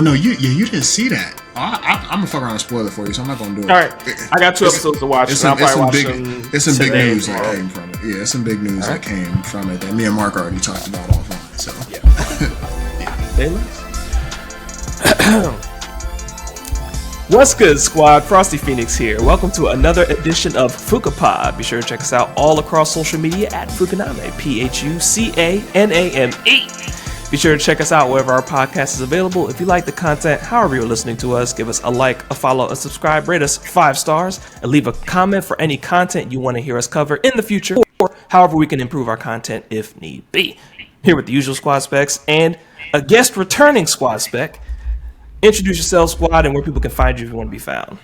No, you didn't see that. I'm gonna fuck around and spoil it for you, so I'm not gonna do it. All right, I got 2 episodes to watch. It's some big news that came from it. Yeah, it's some big news that came from it that me and Mark already talked about offline. So What's good, squad? Frosty Phoenix here. Welcome to another edition of Phuca-Pod. Be sure to check us out all across social media at Phucaname, Phucaname. Be sure to check us out wherever our podcast is available. If you like the content, however you're listening to us, give us a like, a follow, a subscribe, rate us 5 stars, and leave a comment for any content you want to hear us cover in the future, or however we can improve our content if need be. Here with the usual squad specs and a guest returning squad spec. Introduce yourself, squad, and where people can find you if you want to be found.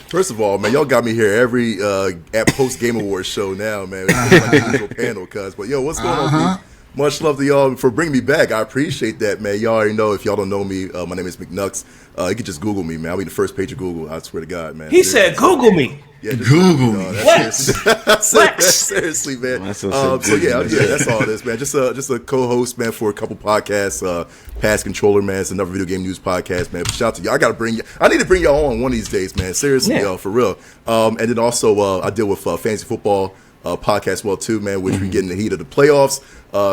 First of all, man, y'all got me here every at post Game Awards show now, man. It's my usual panel, cuz. But yo, what's going on, dude? Much love to y'all for bringing me back. I appreciate that, man. Y'all already know, if y'all don't know me, my name is McNux. You can just Google me, man. I'll be the first page of Google. I swear to God, man. He said, Google me. Yeah, Google me. Seriously, man. So that's all it is, man. Just a co-host, man, for a couple podcasts. Pass Controller, man. It's another video game news podcast, man. But shout out to y'all. I need to bring y'all on one of these days, man. Seriously, y'all, for real. And then also, I deal with fantasy football podcast well too, man, which we get in the heat of the playoffs.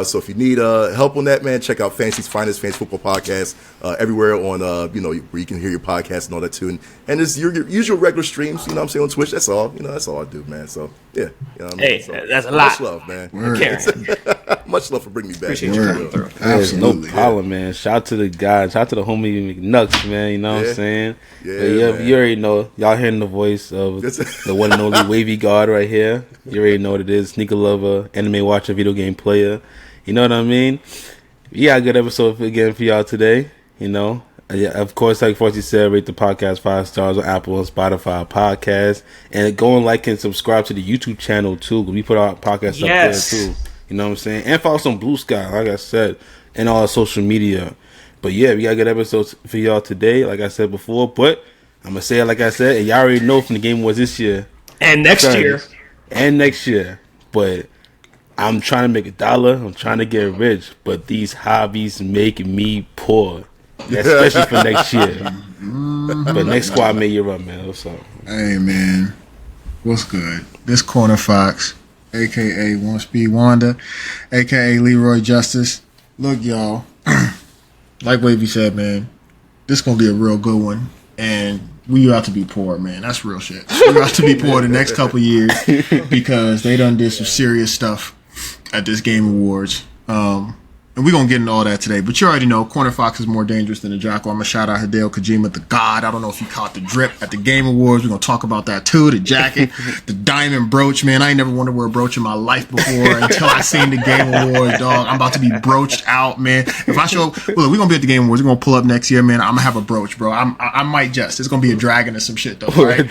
So if you need help on that, man, check out Fantasy's Finest Fantasy Football Podcast everywhere on where you can hear your podcast and all that too, and just your usual regular streams. You know what I'm saying, on Twitch. That's all. That's all I do, man. So yeah, that's a lot. Much love, man. Much love for bringing me back. Appreciate you. Absolutely, no problem, man. Shout out to the guys. Shout out to the homie McNux, man. You know what I'm saying? Yeah, you already know. Y'all hearing the voice of the one and only Wavy God right here. You already know what it is. Sneaker lover, anime watcher, video game player. You know what I mean? Yeah, a good episode again for y'all today. Of course, like Frosty said, rate the podcast 5 stars on Apple and Spotify podcast, and go and like and subscribe to the YouTube channel too, because we put our podcast up there too. You know what I'm saying? And follow us on Blue Sky, like I said, and all our social media. But yeah, we got good episodes for y'all today, like I said before. But I'm gonna say it like I said, and y'all already know from the Game Awards this year and next year. But I'm trying to make $1. I'm trying to get rich, but these hobbies make me poor, especially for next year. But next squad may year up, man. What's up? Hey, man. What's good? This Corner Fox, a.k.a. One Speed Wanda, a.k.a. Leroy Justice. Look, y'all, like Wavy said, man, this is going to be a real good one, and we about to be poor, man. That's real shit. We about to be poor the next couple years because they done did some serious stuff at this Game Awards. And we're going to get into all that today. But you already know, Corner Fox is more dangerous than the Jackal. I'm going to shout out Hideo Kojima, the God. I don't know if you caught the drip at the Game Awards. We're going to talk about that too. The jacket, the diamond brooch, man. I ain't never wanted to wear a brooch in my life before until I seen the Game Awards, dog. I'm about to be broached out, man. If I show up, look, we're going to be at the Game Awards. We're going to pull up next year, man. I'm going to have a brooch, bro. I might just. It's going to be a dragon or some shit, though, right?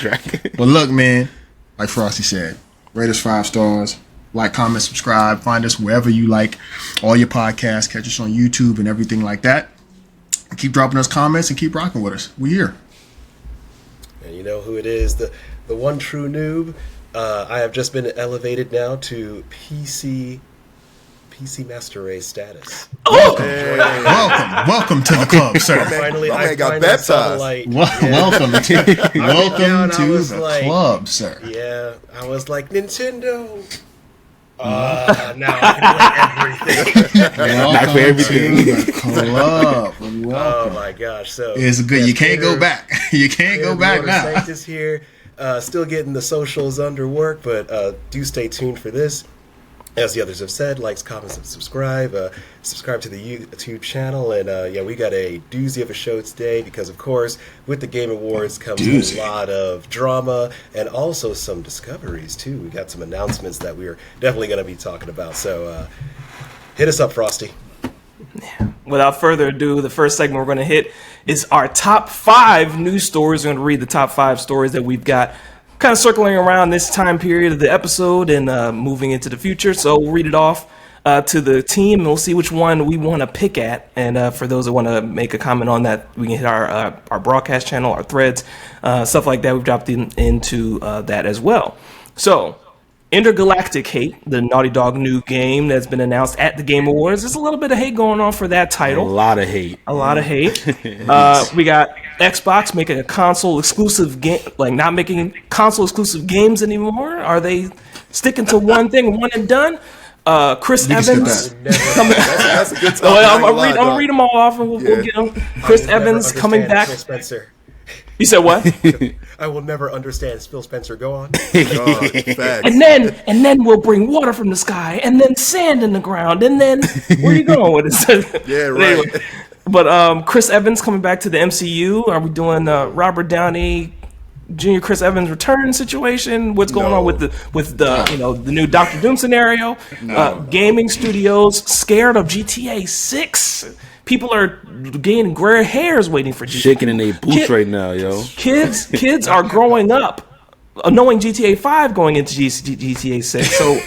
But look, man, like Frosty said, rate us 5 stars. Like, comment, subscribe. Find us wherever you like all your podcasts. Catch us on YouTube and everything like that. And keep dropping us comments and keep rocking with us. We here. And you know who it is, the one true noob. I have just been elevated now to PC Master Race status. Welcome to the club, sir. I got baptized. Welcome to the club, sir. Yeah, I was like, Nintendo. Now I can play everything. The club. Oh my gosh! So it's good. You can't go back. You can't go back now. Sanctus here, still getting the socials under work, but do stay tuned for this. As the others have said, likes, comments, and subscribe. Subscribe to the YouTube channel. And we got a doozy of a show today because, of course, with the Game Awards comes a lot of drama and also some discoveries, too. We got some announcements that we're definitely going to be talking about. So hit us up, Frosty. Without further ado, the first segment we're going to hit is our top 5 news stories. We're going to read the top 5 stories that we've got kind of circling around this time period of the episode and moving into the future. So we'll read it off to the team and we'll see which one we want to pick at. And for those that want to make a comment on that, we can hit our broadcast channel, our threads, stuff like that. We've dropped into that as well. So Intergalactic Hate, the Naughty Dog new game that's been announced at the Game Awards. There's a little bit of hate going on for that title. A lot of hate. We got Xbox making a console exclusive game, like not making console exclusive games anymore. Are they sticking to one thing, one and done? Chris Evans coming. That's a good time. I'm gonna read them all off, and we'll get them. Chris Evans coming back. Phil Spencer. You said what? I will never understand Phil Spencer. Go on. And then we'll bring water from the sky, and then sand in the ground, and then where are you going with it? Yeah, right. Anyway, but Chris Evans coming back to the MCU. Are we doing Robert Downey Jr. Chris Evans return situation? What's going on with the new Doctor Doom scenario? Gaming studios scared of GTA 6. People are gaining gray hairs waiting for GTA. Shaking in their boots right now, yo. Kids are growing up knowing GTA 5 going into GTA 6. So,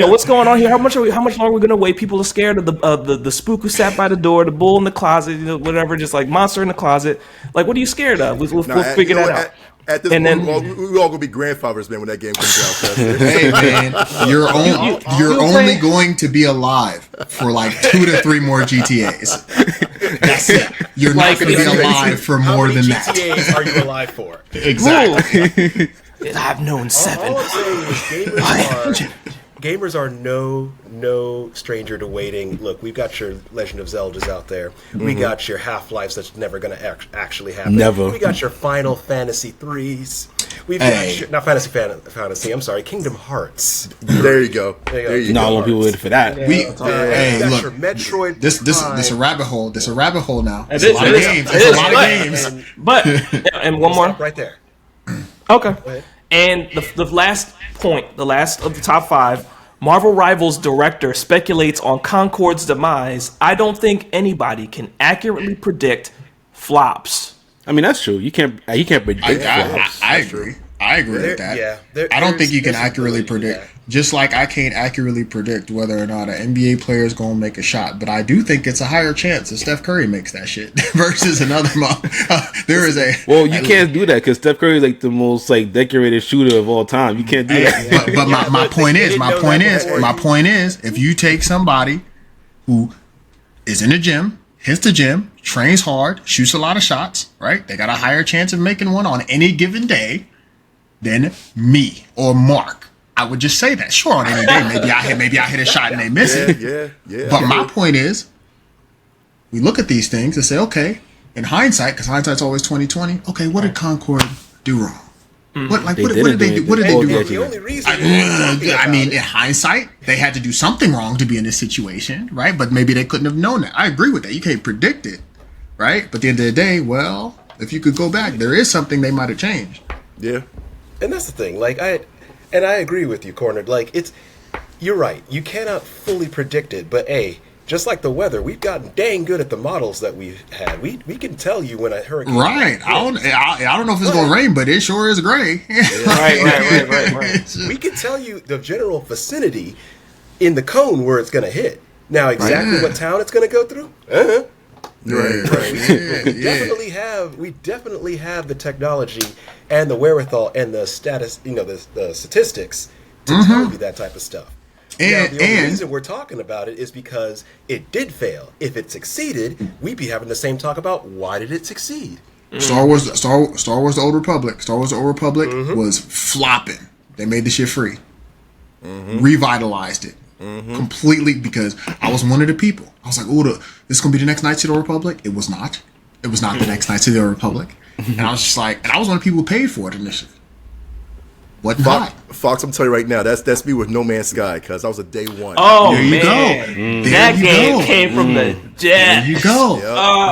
what's going on here? How much longer are we going to wait? People are scared of the spook who sat by the door, the bull in the closet, whatever, just like monster in the closet. Like, what are you scared of? We'll figure that out. At this point, we're all gonna be grandfathers, man, when that game comes out. Hey, man, you're only going to be alive for like 2 to 3 more GTAs. That's it. You're not going to be alive for more than that. How many GTAs are you alive for? Exactly. I've known 7. All I'm saying is gamers are no stranger to waiting. Look, we've got your Legend of Zeldas out there. We got your Half-Lives that's never going to actually happen. Never. We got your Final Fantasy 3s. We've got your, not Fantasy, I'm sorry, Kingdom Hearts. There you go. Not a lot of people waiting for that. We got your Metroid. This a rabbit hole. This a rabbit hole now. It It's a lot of games. It's a lot of games. But and one more. Right there. Okay. And the last point, the last of the top 5, Marvel Rivals director speculates on Concord's demise. I don't think anybody can accurately predict flops. I mean, that's true. You can't predict flops. I agree. I agree with that. Yeah, I don't think you can accurately predict. Just like I can't accurately predict whether or not an NBA player is going to make a shot, but I do think it's a higher chance that Steph Curry makes that shit versus another. There is a. Well, you can't do that because Steph Curry is like the most decorated shooter of all time. You can't do that. But my point is, if you take somebody who is in the gym, hits the gym, trains hard, shoots a lot of shots, right? They got a higher chance of making one on any given day than me or Mark. I would just say that. Sure, on any day, maybe I hit a shot and they miss it. Yeah. But my point is, we look at these things and say, okay, in hindsight, because hindsight's always 20/20. Okay, what did Concord do wrong? What did they do? What did they do wrong? The only reason I mean, in hindsight, they had to do something wrong to be in this situation, right? But maybe they couldn't have known that. I agree with that. You can't predict it, right? But at the end of the day, well, if you could go back, there is something they might have changed. Yeah. And that's the thing. I agree with you, Cornered. You're right. You cannot fully predict it, but just like the weather, we've gotten dang good at the models that we've had. We can tell you when a hurricane. Right. I don't know if it's gonna rain, but it sure is gray. Right. We can tell you the general vicinity in the cone where it's gonna hit. Now, exactly what town it's gonna go through? Right. We definitely have the technology and the wherewithal and the status, the statistics to tell you that type of stuff. And the only reason we're talking about it is because it did fail. If it succeeded, we'd be having the same talk about why did it succeed. Star Wars: The Old Republic. Star Wars: The Old Republic was flopping. They made the shit free, revitalized it completely because I was one of the people. I was like, "Oh, this is gonna be the next Knights of the Old Republic." It was not. It was not the next Knights of the Old Republic. And I was just like, and I was one of the people who paid for it initially. What Fox, I'm telling you right now, that's me with No Man's Sky because I was a day one. Oh, there you man. go. That game came from the jet. There you go. Yep.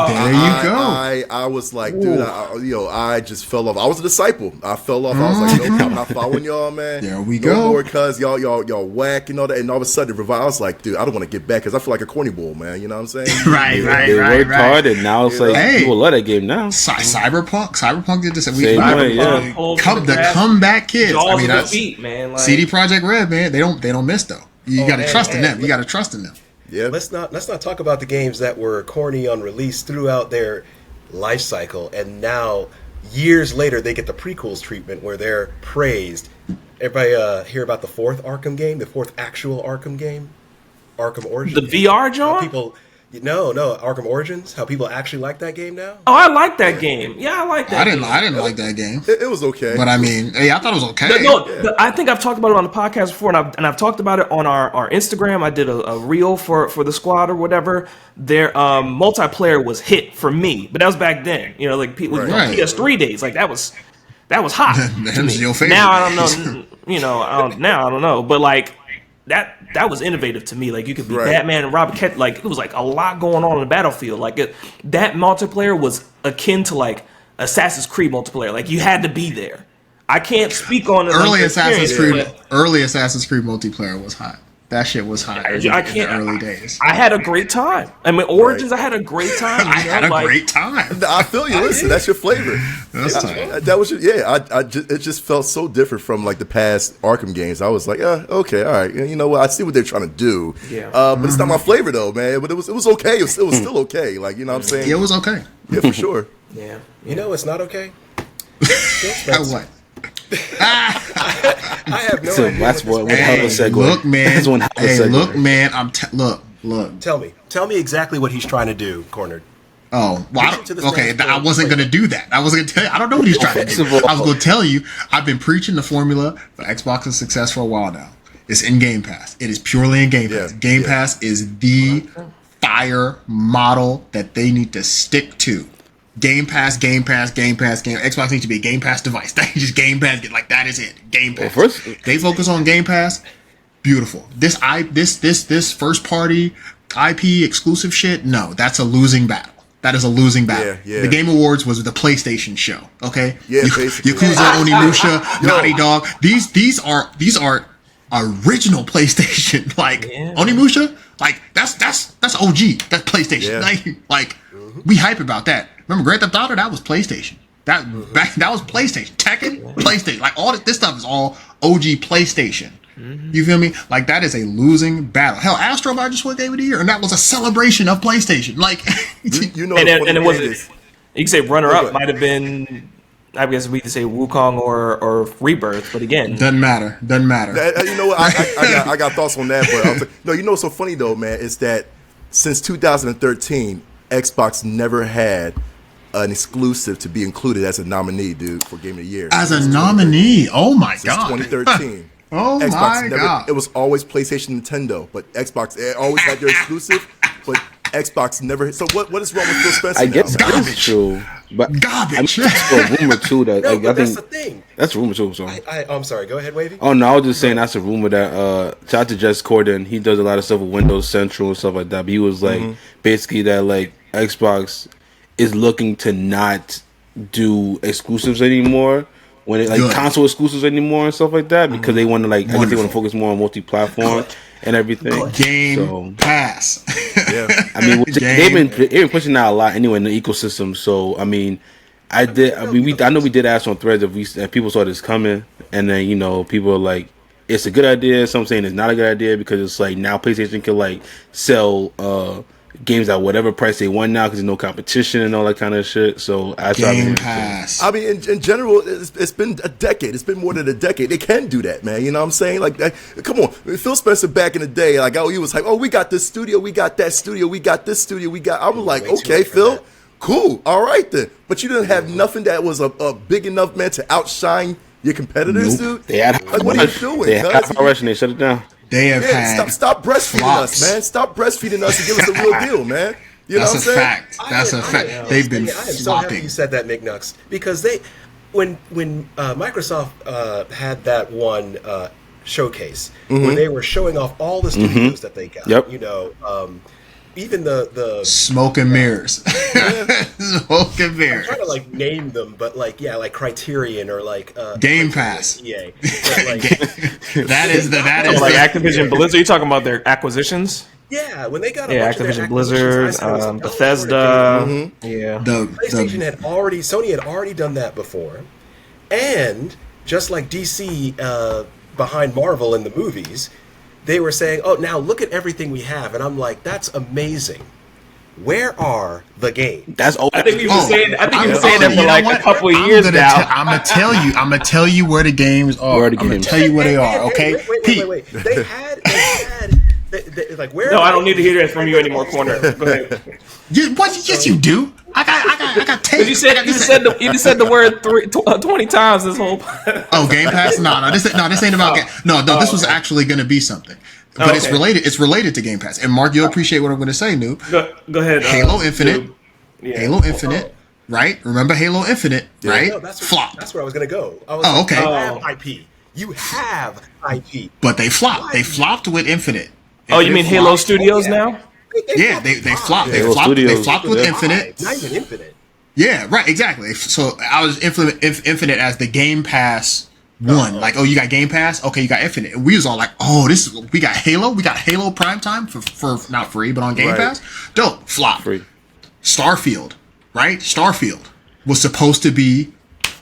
There you go. I was like, dude, I just fell off. I was a disciple. I fell off. I was like, nope, I'm not following y'all, man. There we no go. more, cuz y'all whack and all that. And all of a sudden, the revival, I was like, dude, I don't want to get back because I feel like a corny bull, man. You know what I'm saying? Right. They worked hard, and now it's people love that game now. Cyberpunk did this. The comeback kids. Jaws I mean, of that's defeat, man. CD Projekt Red, man. They don't miss though. You got to trust in them. You got to trust in them. Yeah. Let's not talk about the games that were corny on release throughout their life cycle, and now years later they get the prequels treatment where they're praised. Everybody hear about the fourth Arkham game, the fourth actual Arkham game, Arkham Origins? The VR, John? How people, no, Arkham Origins. How people actually like that game now? Oh, I like that game. Yeah, I like that. I didn't like that game. It was okay. But I mean, hey, I thought it was okay. No, I think I've talked about it on the podcast before, and I've talked about it on our Instagram. I did a reel for the squad or whatever. Their multiplayer was hit for me, but that was back then. You know, like PS3 days, like that was hot. That was your favorite. Now I don't know. You know, now I don't know, but like that was innovative to me. Like you could be Batman and Robin Kent. Like it was like a lot going on in the battlefield. Like that multiplayer was akin to like Assassin's Creed multiplayer. Like you had to be there. I can't speak on it. Early Assassin's Creed multiplayer was hot. That shit was hot. I can't. In the early days. I had a great time. I mean, Origins. I had a great time. I had a great time. I feel you. Listen, that's your flavor. That's tight. That was it just felt so different from like the past Arkham games. I was like, okay, all right. You know what? I see what they're trying to do. Yeah. But it's not my flavor though, man. But it was okay. It was still okay. Like you know what I'm saying? Yeah, it was okay. Yeah, for sure. Yeah. You know, it's not okay. What? I have no idea. That's what hell of a segue. Look, man. That's one hell of a segue. Look, man. Look. Tell me exactly what he's trying to do, Cornered. Oh, well, I wasn't going to do that. I was going to tell you. I don't know what he's trying to do. I was going to tell you, I've been preaching the formula for Xbox's success for a while now. It's in Game Pass. It is purely in Game Pass. Game Pass is the fire model that they need to stick to. Game Pass. Xbox needs to be a Game Pass device. They just Game Pass. Like that is it. Game Pass. Well, they focus on Game Pass. Beautiful. This first party IP exclusive shit. No, that's a losing battle. That is a losing battle. Yeah. The Game Awards was the PlayStation show. Okay. Yeah. Basically. Yakuza, Onimusha, Naughty Dog. These are original PlayStation. Like Onimusha. Like that's OG. That's PlayStation. Yeah. Like we hype about that. Remember Grand Theft Auto? That was PlayStation. That was PlayStation. Tekken, PlayStation. Like all this stuff is all OG PlayStation. You feel me? Like that is a losing battle. Hell, Astro might just won Game of the Year, and that was a celebration of PlayStation. Like you know, and it wasn't. You can say runner up might have been. I guess we could say Wukong or Rebirth, but again, doesn't matter. You know what? I got thoughts on that, but no. You know what's so funny though, man, is that since 2013, Xbox never had an exclusive to be included as a nominee, dude, for Game of the Year. As a nominee? Oh my god! 2013. Oh Xbox my god! It was always PlayStation, Nintendo, but Xbox always had their exclusive, but Xbox never. So what is wrong with Phil Spencer? I guess that's true, but garbage. That's a rumor too. That No, I but that's think the thing. that's a rumor too. So I'm sorry. Go ahead, Wavy. oh no, I was just saying that's a rumor that shout out to Jess Corden. He does a lot of stuff with Windows Central and stuff like that. But he was like basically that like Xbox is looking to not do exclusives anymore. When it like console exclusives anymore and stuff like that because they want to like I guess they want to focus more on multi-platform and everything. Game Pass. Yeah, I mean they've been pushing out a lot anyway in the ecosystem. So I mean, I know we did ask on threads if people saw this coming, and then you know people are like it's a good idea. Some saying it's not a good idea because it's like now PlayStation can like sell games at whatever price they want now because there's no competition and all that kind of shit. So Game Pass. I mean, in general, it's been a decade. It's been more than a decade. They can do that, man. You know what I'm saying? Like, come on, Phil Spencer back in the day, like, he was like, we got this studio, we got that studio, we got this studio, we got. I was like, okay, Phil, cool, all right then. But you didn't have nothing that was a big enough, man, to outshine your competitors, dude. They had like, what are you doing? They had rush and they shut it down. They have had stop breastfeeding us, man. Stop breastfeeding us and give us a real deal, man. You know what I'm saying? That's a fact. They've been I am so happy you said that, McNux, because when Microsoft had that one showcase where they were showing off all the studios that they got. Yep. You know, even the smoke and mirrors. Smoke and mirrors. I'm trying to like name them, but like Criterion or like Game Pass. EA. That is like Activision Blizzard. You talking about their acquisitions? Yeah, when they got Activision Blizzard, Bethesda. Yeah, PlayStation Sony had already done that before, and just like DC behind Marvel in the movies, they were saying, "Oh, now look at everything we have," and I'm like, "That's amazing." where are the games? That's old. I think he was saying. I think he was saying you that for know like what? a couple of years now. I'm gonna tell you where the games are. Where I'm the gonna games. tell you where they are. Okay, Wait. They had like where? No, I don't need to hear that from you anymore, Corner. Go ahead. Yes, you do. I got tape. You said you said the word 20 times this whole. Oh, Game Pass? No, this ain't about game. No, this was actually going to be something, but it's related. It's related to Game Pass. And Mark, you'll appreciate what I'm going to say, Noob. Go ahead. Halo Infinite. Noob. Yeah. Halo Infinite. Right? Remember Halo Infinite? Right? No, Flop. That's where I was going to go. Okay. You have IP. You have IP. But they flopped. They flopped with Infinite. Oh, you mean Halo Studios now? Yeah, they flopped. They Halo flopped. They Studios. flopped with Infinite. Not even Infinite. Yeah, right. Exactly. So I was Infinite as the Game Pass one. Like, oh, you got Game Pass? Okay, you got Infinite. And we was all like, oh, we got Halo. We got Halo Primetime for not free, but on Game Pass. Dope. Flop. Free. Starfield. Right? Starfield was supposed to be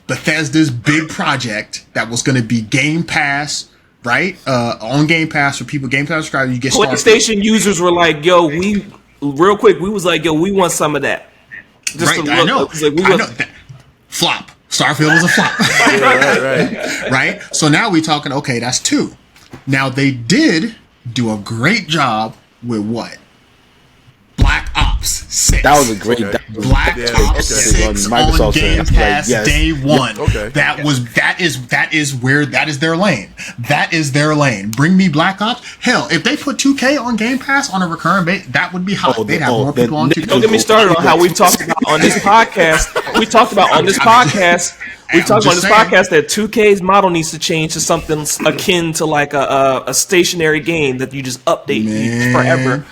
Bethesda's big project that was going to be Game Pass. Right? On Game Pass for people, Game Pass subscribers, you get PlayStation users were like, yo, we was like, yo, we want some of that. Just right, to I know. Like, I know. Flop. Starfield was a flop. right. Right? So now we're talking, okay, that's 2. Now they did do a great job with what? Black Ops 6. That was a great. Black Ops 6 on Game Pass day 1. Okay. That is their lane. That is their lane. Bring me Black Ops. Hell, if they put 2K on Game Pass on a recurring basis, that would be hot. They'd have more people on 2K. Don't get me started on how we talked about on this podcast. We talked about on this podcast that 2K's model needs to change to something akin to like a stationary game that you just update forever.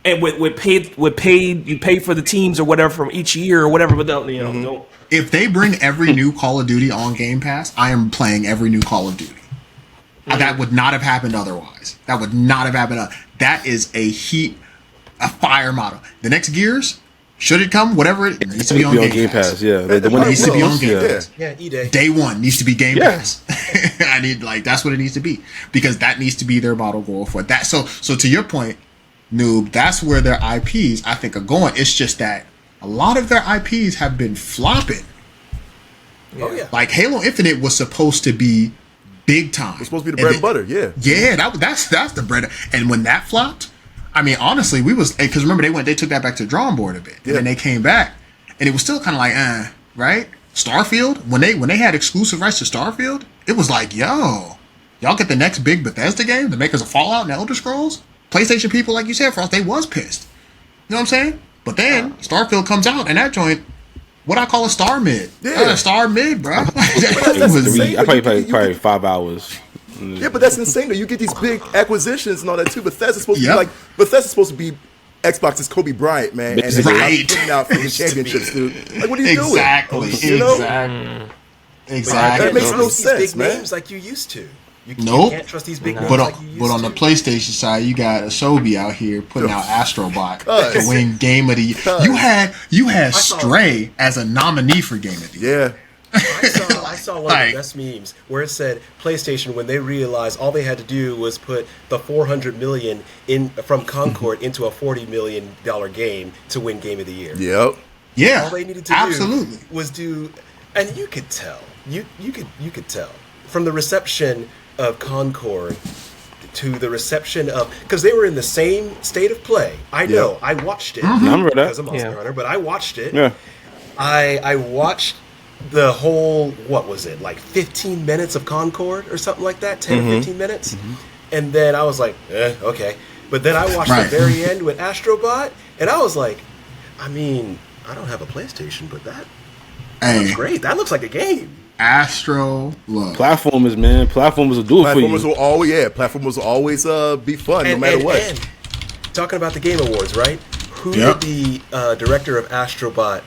And with paid, you pay for the teams or whatever from each year or whatever. But don't. If they bring every new Call of Duty on Game Pass, I am playing every new Call of Duty. That would not have happened otherwise. That would not have happened. That is a fire model. The next Gears, should it come, whatever it needs to be on Game Pass. Yeah, the one needs to be on Game Pass. Yeah, E-Day. Day 1 needs to be Game Pass. I need that's what it needs to be because that needs to be their model goal for that. So to your point, Noob, that's where their IPs, I think, are going. It's just that a lot of their IPs have been flopping. Oh, yeah. Like Halo Infinite was supposed to be big time. It's supposed to be the bread and butter, yeah. Yeah, that's the bread. And when that flopped, I mean, honestly, because remember, they took that back to the drawing board a bit. And then they came back, and it was still kind of like, right? Starfield, when they had exclusive rights to Starfield, it was like, yo, y'all get the next big Bethesda game, the makers of Fallout and Elder Scrolls? PlayStation people, like you said, Frost, they was pissed. You know what I'm saying? But then Starfield comes out, and that joint, what I call a star mid. Yeah. Star mid, bro. I probably played 5 hours. Yeah, but that's insane though. You get these big acquisitions and all that too. Bethesda's supposed to be Xbox's Kobe Bryant, man. And they're Right. putting out for the championships, dude. Like, what are you doing? Exactly. You know? Exactly. That makes no Trust these sense, big man. names like you used to. You Nope. can't trust these big names But like you used on to. the PlayStation side, you got Asobi out here putting out Astrobot to win Game of the Year. You had Stray as a nominee for Game of the Year. Yeah. I saw one of the best memes where it said PlayStation, when they realized all they had to do was put the $400 million from Concord into a $40 million game to win Game of the Year. Yep. Yeah. All they needed to absolutely. do was and you could tell. You could tell from the reception of Concord to the reception of, because they were in the same state of play. I know. I watched it. I remember that. As a Monster Hunter, but I watched it. Yeah. I watched the whole, what was it, like 15 minutes of Concord or something like that, 10 or 15 minutes. And then I was like, okay. But then I watched the very end with Astrobot, and I was like, I mean, I don't have a PlayStation, but that looks great. That looks like a game. Astro, look. Platformers, man. Platformers will do it for you. Platformers will always be fun, no matter what. And talking about the Game Awards, right? Who did the director of Astrobot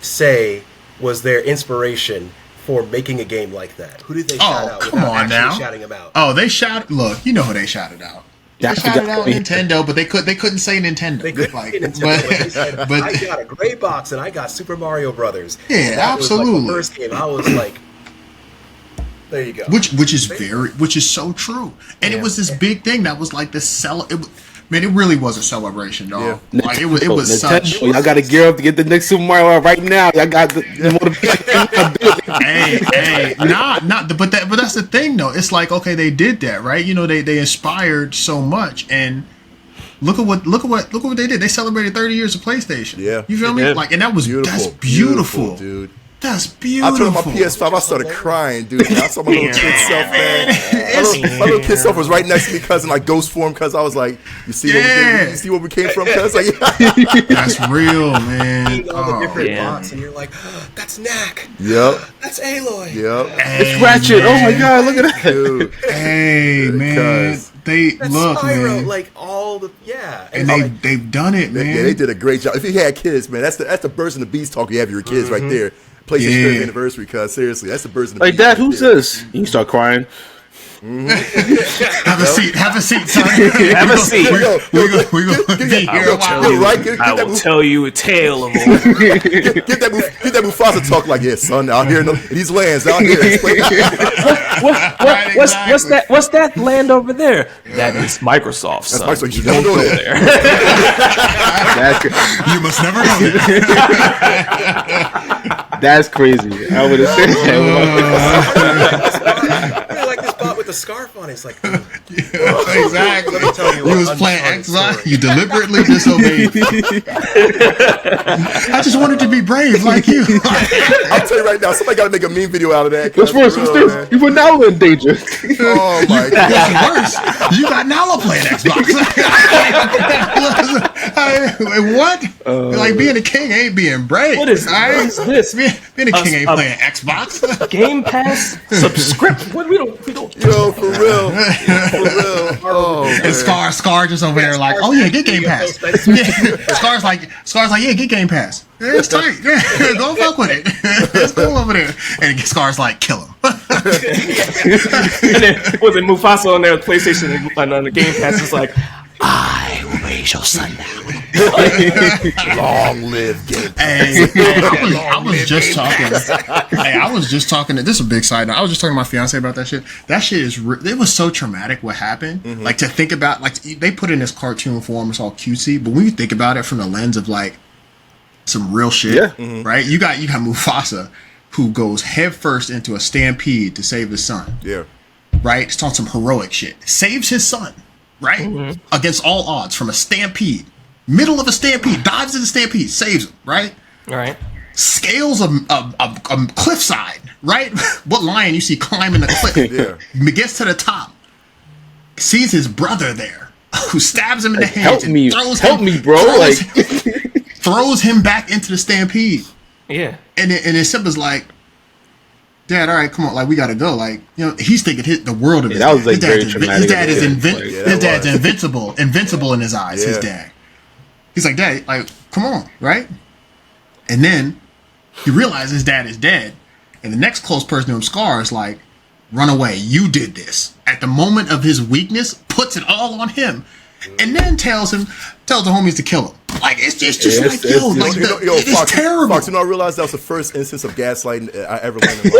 say was their inspiration for making a game like that? Who did they shout out without actually shouting him out? Oh, they shouted. Look, you know who they shouted out. They shouted out Nintendo, but they couldn't say Nintendo. They couldn't say Nintendo. They said, but I got a gray box and I got Super Mario Brothers. Yeah, that absolutely. Was like the first game, I was like, there you go. Which is so true. And it was this big thing that was like the Man, it really was a celebration, dog. Yeah. Like it was such. Y'all got to gear up to get the next Super Mario right now. Y'all got the but that's the thing though. It's like, okay, they did that, right? You know, they inspired so much, and look at what they did. They celebrated 30 years of PlayStation. Yeah, you feel me? Like, and that's beautiful, dude. That's beautiful. I turned on my PS5. I started crying, dude. I saw my little kid self, man. My little kid self was right next to me, cousin, like ghost form. Cause I was like, you see what we did? You see where we came from? Cause like, that's real, man. All the different bots, and you're like, oh, that's Knack. Yep. That's Aloy. Yep. It's Ratchet. Oh my god, look at that, dude. Hey, man. That's look, Spyro, man. like all the and they've done it, man. Yeah, they did a great job. If you had kids, man, that's the birds and the bees talk. You have your kids right there. PlayStation 30th anniversary, cuz seriously, that's the birds and the bees. Like, Dad, who's this? You start crying. Have a seat, son. Have a seat. I will tell you a tale of Get that Mufasa talk like, yeah, son, out here in these lands out here. What's that land over there? That is Microsoft, son. That's Microsoft. You don't go there. You must never go there. That's crazy. I would have said that. Like this bot with the scarf on. It's like, exactly. Let me tell you, you was playing Xbox. You deliberately disobeyed. I just wanted to be brave like you. I'll tell you right now, somebody got to make a meme video out of that. What's worse? You were now in danger. Oh my god. What's worse? You got Nala playing Xbox. What? Like being a king ain't being brave. What is this? Being a king ain't playing Xbox. Game Pass subscription. What we don't. Yo, for real. Oh, and Scar just over there like, oh yeah, get Game Pass. Scar's like, yeah, get Game Pass. Yeah, it's tight. Yeah, go fuck with it. It's cool over there. And Scar's like, kill him. And then was it Mufasa on their PlayStation and on the Game Pass? It's like, I will raise your son now. Long live Game Pass. I was just talking. This is a big side note. I was just talking to my fiance about that shit. That shit it was so traumatic what happened. Mm-hmm. Like to think about, like they put in this cartoon form, it's all cutesy, but when you think about it from the lens of like some real shit, right? You got Mufasa who goes headfirst into a stampede to save his son. Yeah. Right? It's on some heroic shit. Saves his son, right? Mm-hmm. Against all odds from a stampede. Middle of a stampede, dives in the stampede, saves him, right? Right. Scales a cliffside, right? What lion you see climbing the cliff? Yeah. Gets to the top, sees his brother there, who stabs him in the head. Help me, bro! Throws him back into the stampede. Yeah. And then Simba's like, Dad, all right, come on, like we gotta go. Like, you know, he's thinking the world of his dad. That was like very traumatic. His dad's invincible in his eyes. His dad. He's like, Dad, like, come on, right? And then he realizes his dad is dead, and the next close person to him, Scar, is like, run away. You did this. At the moment of his weakness, puts it all on him, and then tells the homies to kill him. Like it's just Fox, terrible. Fox, I realized that was the first instance of gaslighting I ever learned in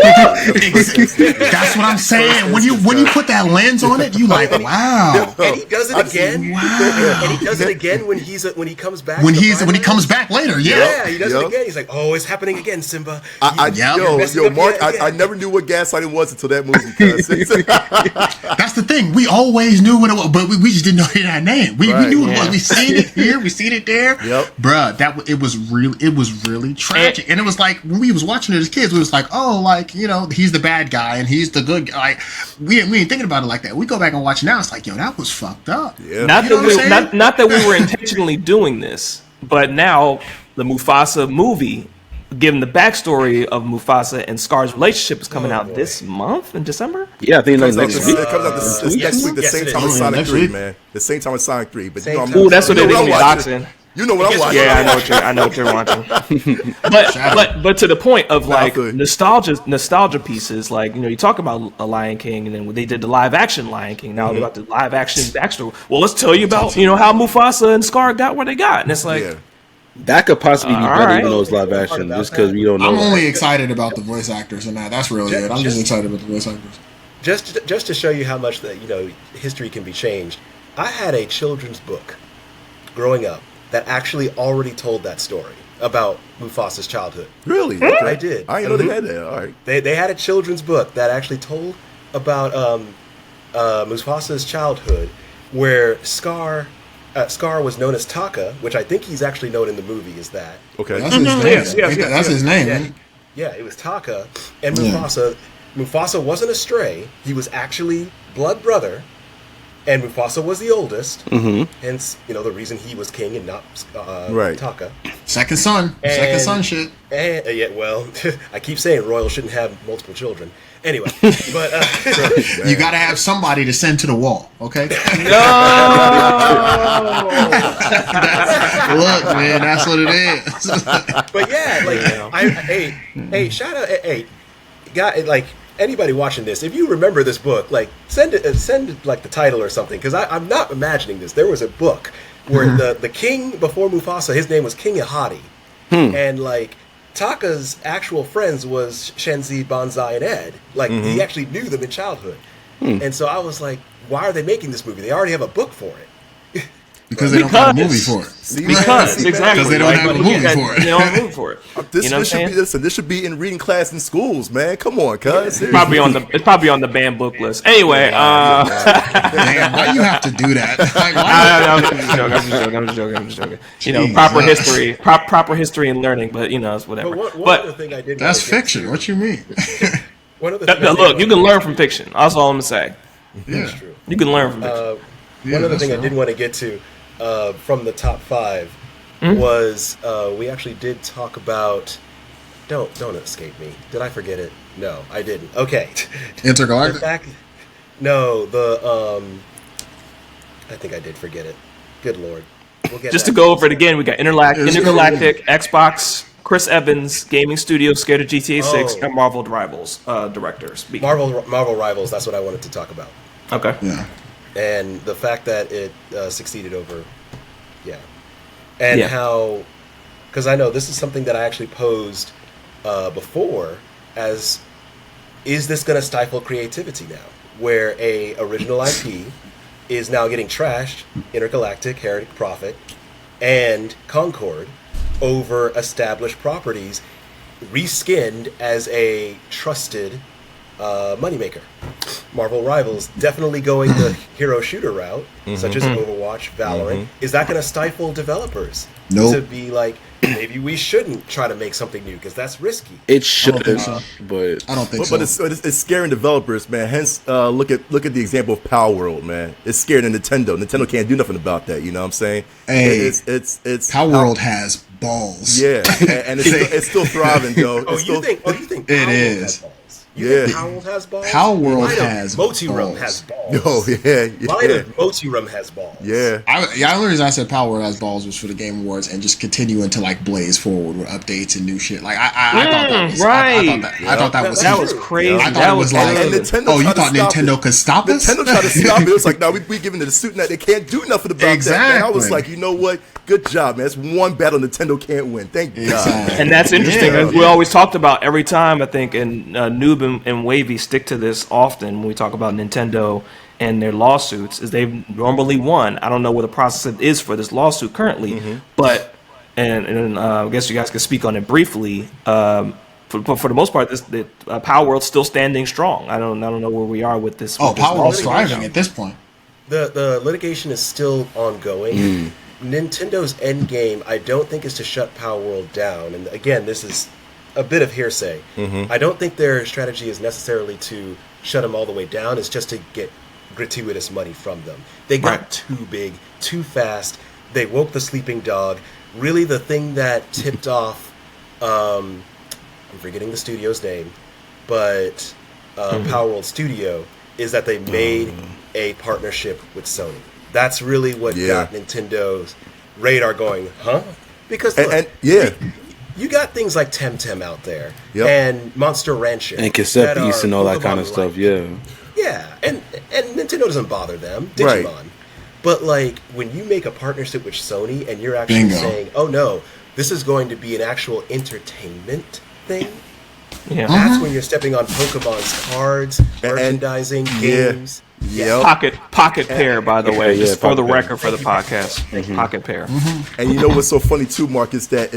That's what I'm saying. When you put that lens on it, you like, wow. And he does it again. Wow. And he does it again when he comes back. When he comes back later, yeah, he does it again. He's like, oh, it's happening again, Simba. Mark, I never knew what gaslighting was until that movie. That's the thing. We always knew what it was, but we just didn't know it had a name. We knew what it was. We seen it here. We seen it there. Yep. Bruh, it was really tragic. And it was like when we was watching it as kids, we was like, oh, like, you know, he's the bad guy and he's the good guy. Like, we ain't thinking about it like that. We go back and watch it now, it's like, yo, that was fucked up. Yeah. Not that we were intentionally doing this, but now the Mufasa movie, given the backstory of Mufasa and Scar's relationship, is coming out this month in December. Yeah, I think like next week. It comes out this next week, the same time as Sonic 3, man. The same time as Sonic 3. But that's what they're doing boxing. You know what I'm watching. Yeah, I know what you're watching. but to the point of like nostalgia pieces, like, you know, you talk about a Lion King, and then when they did the live action Lion King, now they're about the live action backstory. Well, let's tell you about, you know, how Mufasa and Scar got where they got, and it's like. Yeah. That could possibly be better than those live action, just because we don't know. I'm only excited about the voice actors and that. That's really good. I'm just excited about the voice actors. Just to show you how much history can be changed. I had a children's book growing up that actually already told that story about Mufasa's childhood. Really? Okay. I did. I didn't know they had that. All right. They had a children's book that actually told about Mufasa's childhood, where Scar was known as Taka, which I think he's actually known in the movie as that. Okay. That's his name. That's his name. Yeah, Right? yeah, it was Taka. And Mufasa. Mufasa wasn't a stray. He was actually blood brother. And Mufasa was the oldest. Hence, the reason he was king and not Taka. Second son shit. And, yeah, well, I keep saying royal shouldn't have multiple children. Anyway, but you got to have somebody to send to the wall, okay? No. Look, man, that's what it is. But yeah, hey, shout out, hey, guy, like anybody watching this, if you remember this book, like send like the title or something, because I'm not imagining this. There was a book where the king before Mufasa, his name was King Ihati, and like Taka's actual friends was Shenzi, Banzai, and Ed. Like he actually knew them in childhood, and so I was like, why are they making this movie? They already have a book for it. Because they don't have a movie for it. Exactly. Because they don't have a movie for it. They don't have a movie for it. This should be in reading class in schools, man. Come on, cuz. It's probably on the banned book list. Anyway, damn, why you have to do that? Like, I'm just joking. Jesus. Proper history and learning, but it's whatever. But one other thing I did. That's fiction. What you mean? Look, you can learn from fiction. That's all I'm gonna say. That's true. You can learn from fiction. One other thing I did want to get to from the top 5 was we actually did talk about. Don't escape me. Did I forget it? No, I didn't. Okay. Intergalactic. No, I think I did forget it. Good lord. We'll get Just to go over it again, we got Intergalactic, Xbox, Chris Evans, Gaming Studio, Scared of GTA 6, and Marvel Rivals director speaking. Marvel Rivals. That's what I wanted to talk about. Okay. Yeah. And the fact that it succeeded over, and how, because I know this is something that I actually posed before as, is this going to stifle creativity now, where a original IP is now getting trashed, Intergalactic, Heretic Prophet, and Concord, over established properties, reskinned as a trusted moneymaker. Marvel Rivals definitely going the hero shooter route, such as Overwatch, Valorant. Is that going to stifle developers? Nope. To be like, maybe we shouldn't try to make something new because that's risky. It should, I don't think so. but I don't think so. But it's scaring developers, man. Hence, look at the example of Power World, man. It's scaring Nintendo. Nintendo can't do nothing about that. You know what I'm saying? Hey, it's Power World has balls. Yeah, and it's still thriving, though. You think Power World It is. has balls? You think Power World has balls? Power World Light of has Motirum balls. has balls. Oh yeah. Light of Motirum has balls. Yeah. The only reason I said Power World has balls was for the Game Awards and just continuing to like blaze forward with updates and new shit. Like I thought that was right. I thought that was That was crazy. I thought That it was was like, And Nintendo oh, you tried to thought stop Nintendo it. could stop us? Nintendo tried to stop it. It was like, no, we giving it a suit and that they can't do nothing about that. And I was like, you know what? Good job, man. That's one battle Nintendo can't win. Thank God. And that's interesting. Yeah. We always talked about every time, I think, and Noob and Wavy stick to this often when we talk about Nintendo and their lawsuits, is they've normally won. I don't know what the process is for this lawsuit currently, but and I guess you guys can speak on it briefly. For the most part, the Power World's still standing strong. I don't know where we are with this. Oh, with this Power World's lawsuit. thriving at this point. The litigation is still ongoing. Nintendo end game, I don't think, is to shut Power World down. And again, this is a bit of hearsay. I don't think their strategy is necessarily to shut them all the way down. It's just to get gratuitous money from them. They got too big, too fast. They woke the sleeping dog. Really, the thing that tipped off, I'm forgetting the studio's name, but Power World Studio, is that they made a partnership with Sony. That's really what got Nintendo's radar going, huh? Because look, you got things like Temtem out there, and Monster Rancher, and cassette piece and all that kind of stuff. Yeah, and Nintendo doesn't bother them, Digimon. Right. But like when you make a partnership with Sony and you're actually saying, oh no, this is going to be an actual entertainment thing, Yeah. That's when you're stepping on Pokemon's cards, merchandising, games. Yep. Pocket pair, by the way, just for the Pocket record for the podcast. Pocket pair. And you know what's so funny too, Mark, is that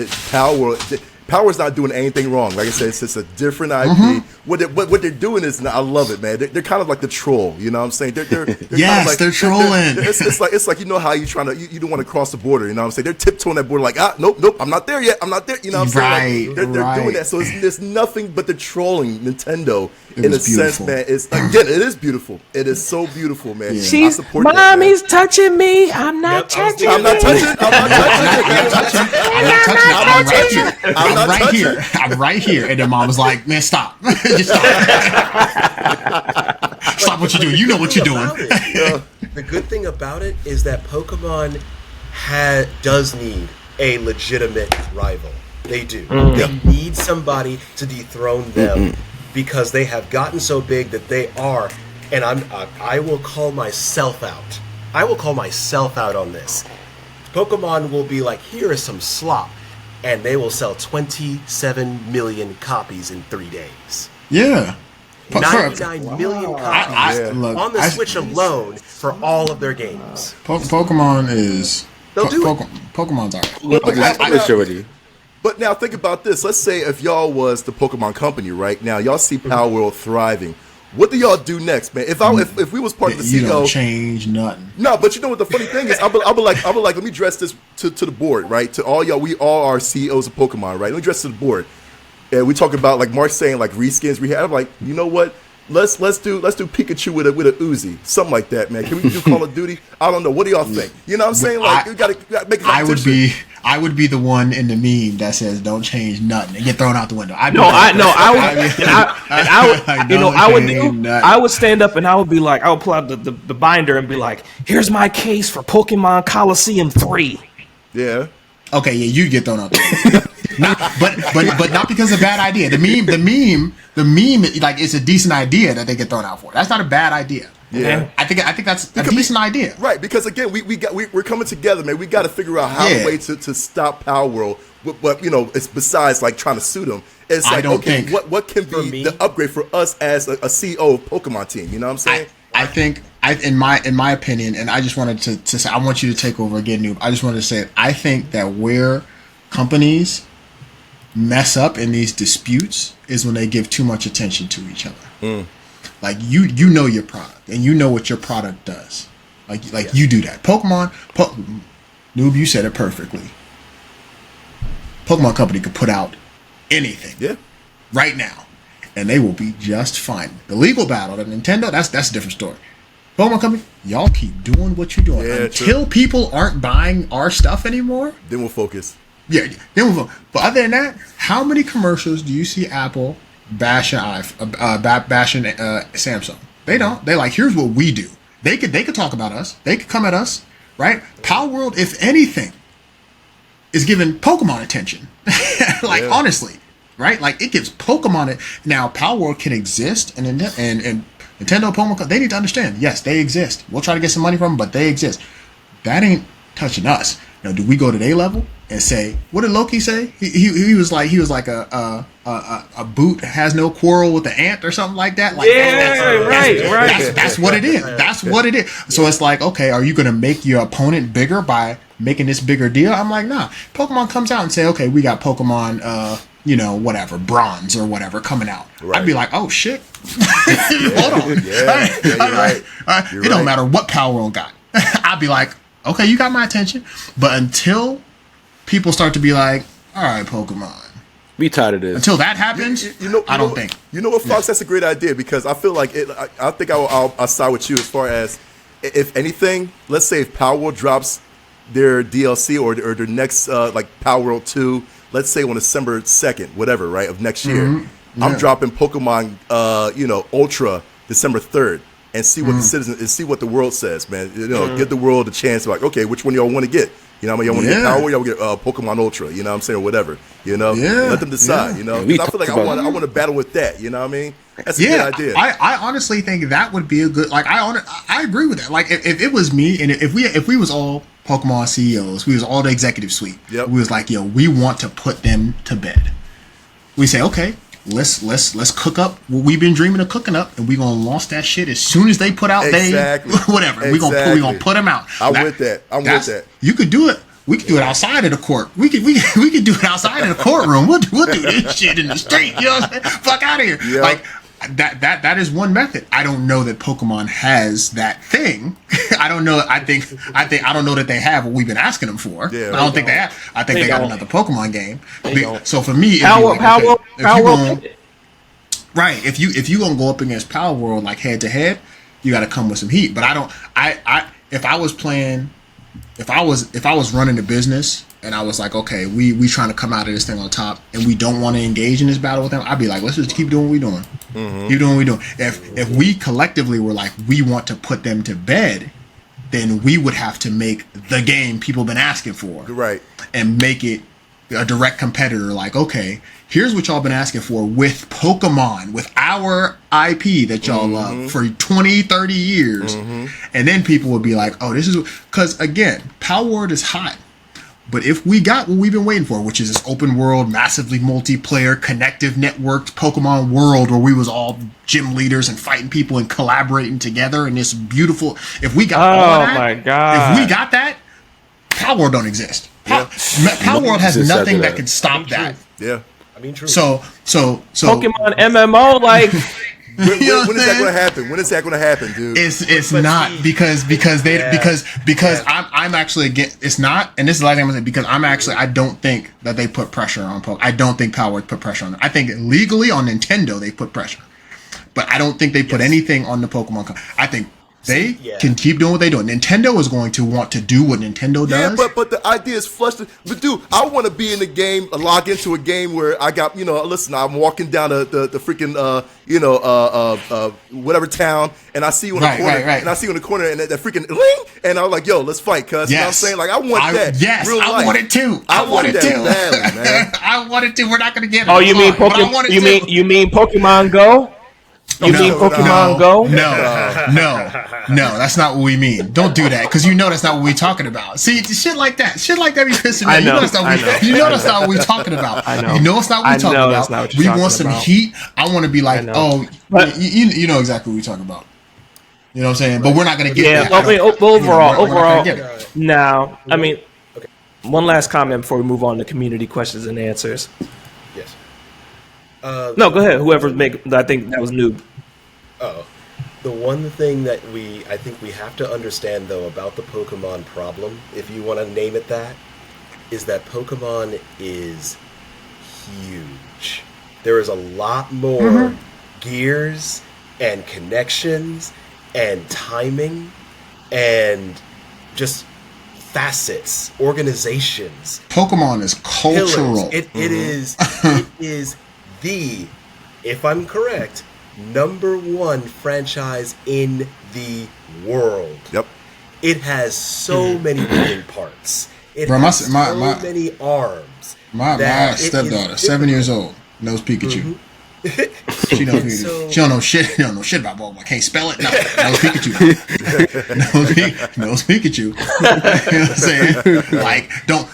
Power's not doing anything wrong. Like I said, it's just a different IP. What they're doing is, I love it, man. They're kind of like the troll. You know what I'm saying? They're Yes, like, they're trolling. It's like you know how you trying to you don't want to cross the border. You know what I'm saying? They're tiptoeing that border like nope, I'm not there yet. I'm not there. You know what I'm saying? Like, they're doing that. So there's nothing but they're trolling Nintendo in a sense, man. It's again, it is beautiful. It is so beautiful, man. Yeah. I support Mommy's that, touching me. I'm not touching. I'm not touching. I'm right here. I'm right here. And then mom was like, man, stop. Just stop. Stop what you're doing. You know what you're doing. The good thing about it is that Pokemon does need a legitimate rival. They do. They need somebody to dethrone them because they have gotten so big that they are. And I will call myself out. I will call myself out on this. Pokemon will be like, here is some slop, and they will sell 27 million copies in 3 days. Yeah. 99 million copies on the Switch alone for all of their games. Pokemon is... They'll do it. Pokemon's alright. But now think about this. Let's say if y'all was the Pokemon company right now, y'all see Power World thriving. What do y'all do next, man? If we was part of the CEO, you don't change nothing. No, but you know what the funny thing is? I'll be like, let me address this to the board, right? To all y'all, we all are CEOs of Pokemon, right? Let me address to the board. And we talk about like Mark saying like reskins, rehab. I'm like, you know what? Let's do Pikachu with a Uzi, something like that, man. Can we do Call of Duty? I don't know. What do y'all think? You know what I'm saying? Like, you gotta make a competition. I would be the one in the meme that says "Don't change nothing" and get thrown out the window. I would stand up and I would be like, I would pull out the binder and be like, "Here's my case for Pokemon Coliseum 3." Yeah. Okay, yeah, you'd get thrown out the window. but not because of a bad idea. The meme, like it's a decent idea that they get thrown out for. That's not a bad idea. Yeah, I think that's a decent idea. Right, because again, we're coming together, man. We got to figure out how a way to stop Power World. But you know, it's besides like trying to sue them. It's like what can be the upgrade for us as a CEO of Pokemon team? You know what I'm saying? I think in my opinion, and I just wanted to say, I want you to take over again, Noob. I just wanted to say, I think that where companies mess up in these disputes is when they give too much attention to each other. Like you know your product and you know what your product does. Like you do that. Noob, you said it perfectly. Pokemon Company could put out anything right now and they will be just fine. The legal battle, the Nintendo, that's a different story. Pokemon Company, y'all keep doing what you're doing until people aren't buying our stuff anymore. Then we'll focus. Yeah, then we'll focus. But other than that, how many commercials do you see Apple bashing Samsung? They don't. They like, here's what we do. They could talk about us. They could come at us, right? Power World, if anything, is giving Pokemon attention. Honestly, right? Like it gives Pokemon it. Now, Power World can exist, and Nintendo, Pokemon, they need to understand. Yes, they exist. We'll try to get some money from them, but they exist. That ain't touching us. Now, do we go to their level and say, what did Loki say? He was like a boot has no quarrel with the ant or something like that. Like, right. That's what it is. That's what it is. So it's like, okay, are you going to make your opponent bigger by making this bigger deal? I'm like, nah. Pokemon comes out and say, okay, we got Pokemon, whatever, bronze or whatever coming out. Right. I'd be like, oh shit. Hold on. It don't matter what Power World got. I'd be like, okay, you got my attention. But until people start to be like, all right, Pokemon. We tired of this. Until that happens, I don't think. You know what, Fox? That's a great idea because I feel like I think I'll side with you as far as, if anything, let's say if Power World drops their DLC or their next like Power World 2, let's say on December 2nd, whatever, right, of next year, I'm dropping Pokemon, Ultra December 3rd. And see what the citizens and see what the world says, man. Give the world a chance. Like, okay, which one y'all want to get? You know, y'all want to get Power, y'all get Pokemon Ultra. You know what I'm saying, or whatever. Let them decide. You know, because I feel like I want to battle with that. You know what I mean? That's a good idea. I honestly think that would be a good. Like, I agree with that. Like, if it was me and if we was all Pokemon CEOs, we was all the executive suite. We was like, we want to put them to bed. We say, okay, let's cook up what we've been dreaming of cooking up, and we're gonna launch that shit as soon as they put out whatever. We're gonna put them out. I'm with that. You could do it. We could do it outside of the court. We could do it outside of the courtroom. We'll do this shit in the street. You know what I'm saying? Fuck out of here. Yeah. Like that is one method. I don't know that Pokemon has that thing. I don't know. I don't know that they have what we've been asking them for. Yeah, I don't think they have. I think they got another Pokemon game. So for me, if you gonna go up against Power World like head to head, you got to come with some heat. But if I was running the business and I was like, okay, we trying to come out of this thing on top and we don't want to engage in this battle with them, I'd be like, let's just keep doing what we're doing. Mm-hmm. Keep doing what we're doing. If we collectively were like, we want to put them to bed, then we would have to make the game people been asking for. Right. And make it a direct competitor. Like, okay, here's what y'all been asking for with Pokemon, with our IP that y'all love for 20, 30 years. Mm-hmm. And then people would be like, oh, this is... Because, again, Power World is hot. But if we got what we've been waiting for, which is this open world, massively multiplayer, connective, networked Pokemon world where we was all gym leaders and fighting people and collaborating together in this beautiful... If we got all that... my God. If we got that, Power World don't exist. Yeah. Power World has nothing that can stop that. Yeah. I mean, true. So Pokemon MMO, like when is that going to happen? When is that going to happen, dude? It's not because I'm actually it's not, and this is the last thing I'm gonna say, because I don't think that they put pressure on Pokemon. I don't think Power put pressure on them. I think legally on Nintendo they put pressure, but I don't think they put anything on the Pokemon. I think they can keep doing what they're doing. Nintendo is going to want to do what Nintendo does. Yeah, but the idea is flushed. But dude, I want to be in the game, log into a game where I got, listen, I'm walking down the freaking, whatever town, and I see you in the corner, and I see you in the corner, and that freaking ling, and I'm like, yo, let's fight, cuz. You know what I'm saying? Like, I want that. Yes, real I life. want it too. I want it too. Badly, man. I want it too. We're not going to get it. Oh, you mean Pokemon? You mean Pokemon Go? You mean Pokemon Go? No, that's not what we mean. Don't do that, because you know that's not what we're talking about. See, shit like that be pissing me. You know that's not what we're talking about. I know. You know it's not what we're talking about. We want some heat. I want to be like, you know exactly what we're talking about. You know what I'm saying? But we're not going to get that. Yeah, overall, now, I mean, one last comment before we move on to community questions and answers. Yes. No, go ahead. Whoever I think that was noob. Oh, the one thing that I think we have to understand though about the Pokemon problem, if you want to name it that, is that Pokemon is huge. There is a lot more gears and connections and timing and just facets, organizations. Pokemon is cultural. It is the, if I'm correct, #1 franchise in the world. Yep. It has so many moving parts. It has so many arms. My stepdaughter, 7 years old, knows Pikachu. She knows Pikachu. She don't know shit. She don't know shit about Pokemon. Can't spell it. No, knows Pikachu. knows Pikachu. You know what I'm saying? Like, you don't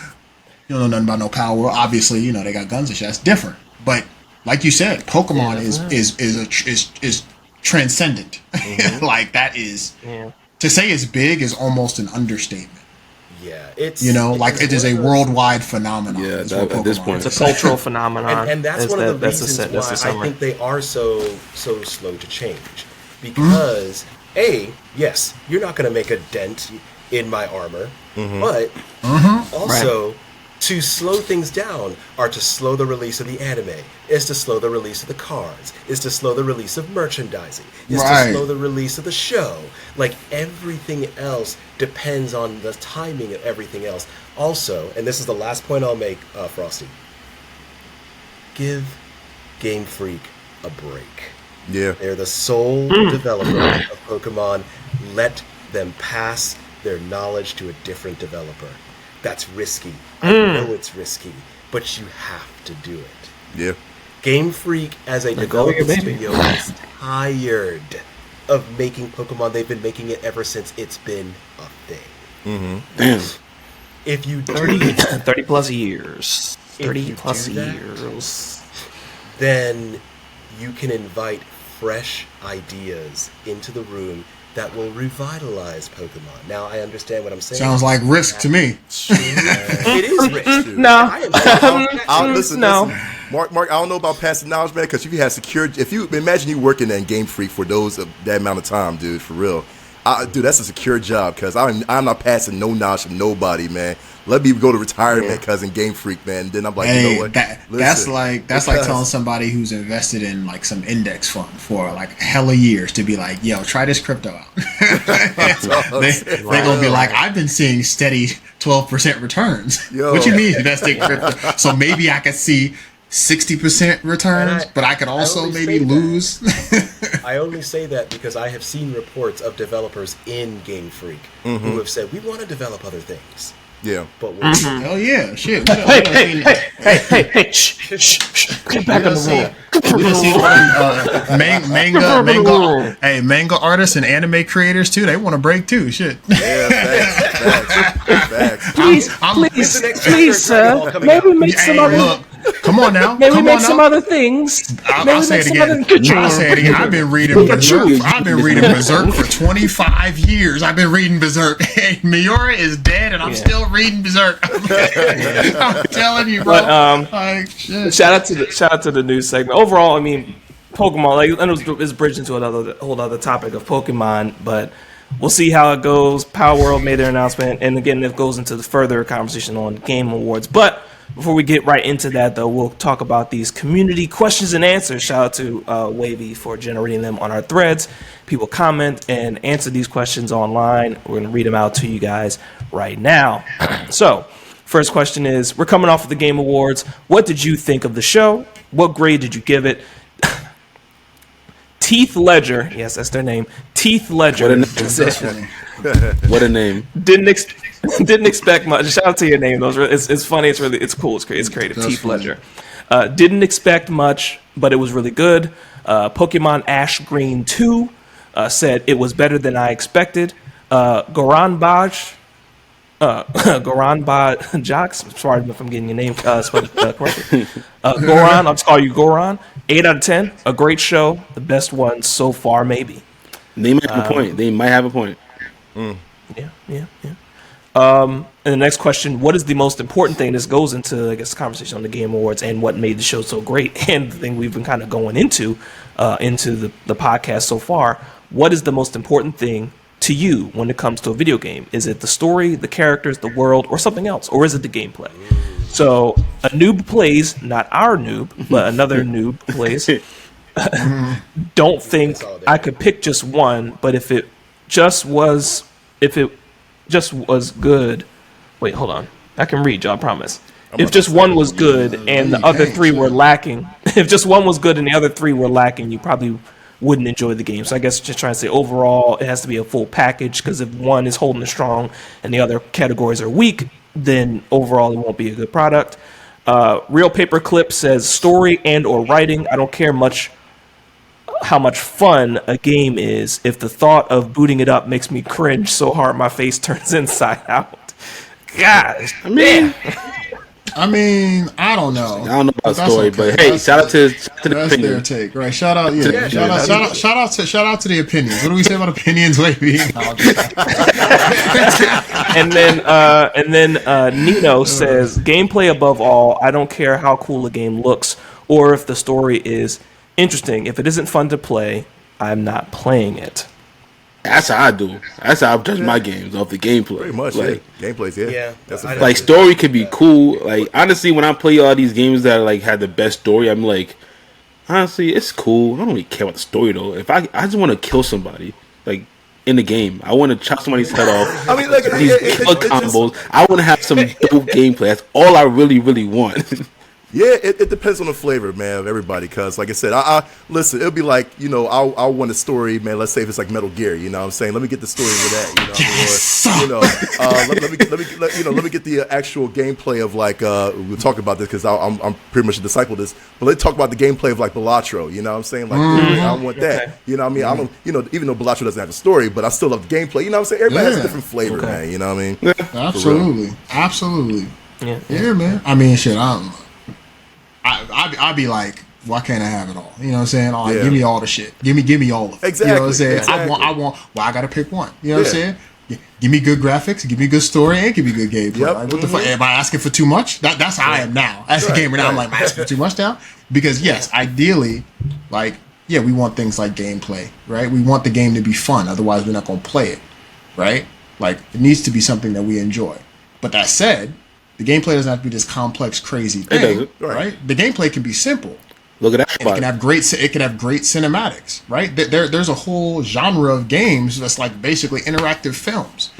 know nothing about no Power World. Obviously, they got guns and shit. That's different. But like you said, Pokemon is transcendent. Like, that is to say it's big is almost an understatement. Yeah, it's it is a worldwide phenomenon. Yeah, at this point, it's a cultural phenomenon, and that's one of the reasons why I think they are so slow to change. Because yes, you're not going to make a dent in my armor, but also. To slow things down are to slow the release of the anime, is to slow the release of the cards, is to slow the release of merchandising, is to slow the release of the show. Like, everything else depends on the timing of everything else. Also, and this is the last point I'll make, Frosty, give Game Freak a break. Yeah. They're the sole developer of Pokemon. Let them pass their knowledge to a different developer. That's risky. I know it's risky, but you have to do it. Yeah. Game Freak, as a development studio, is tired of making Pokemon. They've been making it ever since it's been a thing. Damn. If you 30 plus years. 30 plus that, years. then you can invite fresh ideas into the room that will revitalize Pokemon. Now, I understand what I'm saying. Sounds like Risk to me. It is Risk. No. Listen, Mark, I don't know about passive knowledge, man, because if you have secure, if you imagine you working at Game Freak for that amount of time, dude, for real. Dude, that's a secure job, because I'm not passing no knowledge from nobody, man. Let me go to retirement, cause in Game Freak, man. And then I'm like, hey, you know what? That's like telling somebody who's invested in like some index fund for like hella years to be like, yo, try this crypto out. They're gonna be like, I've been seeing steady 12% returns. Yo. What you mean investing in crypto? So maybe I could see 60% returns, but I could also maybe lose. I only say that because I have seen reports of developers in Game Freak who have said, we want to develop other things. Yeah. But Hell yeah, shit. Hey, shh. Get back in the room. Manga artists and anime creators too. They want to break too. Shit. Yeah, facts. Please, sir. Maybe make some other. Look, come on now. Maybe make some other things. I'll say it again. I've been reading Berserk. I've been reading Berserk for 25 years. I've been reading Berserk. Hey, Miura is dead, and I'm still reading Berserk. I'm telling you, bro. But shout out to the news segment. Overall, I mean, Pokemon. Like, I know it's bridged into a whole other topic of Pokemon, but we'll see how it goes. Power World made their announcement, and again, it goes into the further conversation on Game Awards. But before we get right into that, though, we'll talk about these community questions and answers. Shout out to Wavy for generating them on our threads. People comment and answer these questions online. We're going to read them out to you guys right now. So, first question is, we're coming off of the Game Awards. What did you think of the show? What grade did you give it? Teeth Ledger, yes, that's their name. Teeth Ledger. What a name. Didn't expect much. Shout out to your name. It's funny. It's cool. It's creative. That's Teeth funny. Ledger. Didn't expect much, but it was really good. Pokemon Ash Green 2 said it was better than I expected. Goran Bajx. Sorry if I'm getting your name spelled correctly. Goran, I'll just call you Goran. 8 out of 10. A great show. The best one so far, maybe. They might have a point. They might have a point. Yeah. And the next question, what is the most important thing? This goes into, I guess, the conversation on the Game Awards and what made the show so great, and the thing we've been kind of going into the podcast so far. What is the most important thing to you when it comes to a video game? Is it the story, the characters, the world, or something else? Or is it the gameplay? So a noob plays, not our noob, but another noob plays. Don't think I could pick just one, but if it just was good. Wait, hold on. I can read you, I promise. If just one was good and the other three were lacking, if just one was good and the other three were lacking, you probably wouldn't enjoy the game. So I guess just trying to say overall, it has to be a full package, because if one is holding it strong and the other categories are weak, then overall it won't be a good product. Real Paperclip says story and or writing. I don't care much how much fun a game is if the thought of booting it up makes me cringe so hard my face turns inside out. Gosh, I mean, I don't know. I don't know about story, okay. But hey, shout out to the that's opinion. their take, right? Shout out to the opinions. What do we say about opinions, Wavy? And then Nino says gameplay above all. I don't care how cool a game looks or if the story is interesting. If it isn't fun to play, I'm not playing it. That's how I do. That's how I judge my games, off the gameplay. Pretty much, like, gameplay's That's like story could be cool. Like honestly, when I play all these games that like had the best story, I'm like, honestly, it's cool. I don't really care about the story though. If I just want to kill somebody, like in the game, I want to chop somebody's head off. I mean, like these combos. I want to have some dope gameplay. That's all I really want. Yeah, it depends on the flavor, man, of everybody. Because, like I said, I listen. It'll be like, you know, I want a story, man. Let's say if it's like Metal Gear, you know what I'm saying? Let me get the story with that, you know. Yes. Or, you know, let me get the actual gameplay of like we'll talk about this because I'm pretty much a disciple of this. But let's talk about the gameplay of like Balatro. You know what I'm saying? Like I want that. Okay. You know what I mean? I don't. You know, even though Balatro doesn't have a story, but I still love the gameplay. You know what I'm saying? Everybody has a different flavor, man. You know what I mean? Absolutely. Yeah, man. I mean, shit. I'd be like Why can't I have it all? You know what I'm saying? All right, Yeah. give me all the shit. Give me all of it. Exactly. You know what I'm saying? Exactly. I want. Well, I gotta pick one. You know what I'm Yeah. saying? Give me good graphics, give me good story, and give me good gameplay. Yep. Like, what the fuck? Am I asking for too much? That's how I am now. As a gamer now, I'm like, am I asking for too much now? Because yes, ideally, like, yeah, we want things like gameplay, right? We want the game to be fun. Otherwise, we're not going to play it, right? Like, it needs to be something that we enjoy. But that said, the gameplay doesn't have to be this complex, crazy thing, doesn't. right? The gameplay can be simple. Look at that And spot. it can have great cinematics, right? There's a whole genre of games that's like basically interactive films,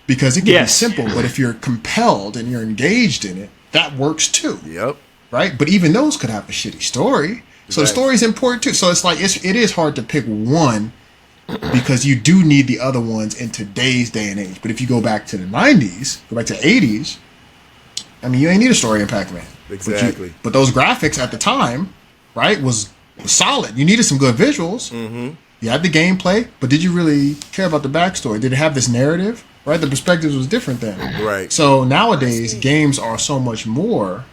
because it can be simple, but if you're compelled and you're engaged in it, that works too, Yep. right? But even those could have a shitty story, so the story is important too. So it's like it is hard to pick one because you do need the other ones in today's day and age. But if you go back to the '90s, go back to the '80s, I mean, you ain't need a story in Pac-Man. Exactly. But those graphics at the time, right, was solid. You needed some good visuals. Mm-hmm. You had the gameplay, but did you really care about the backstory? Did it have this narrative? Right, the perspectives was different then. Right. So nowadays, games are so much more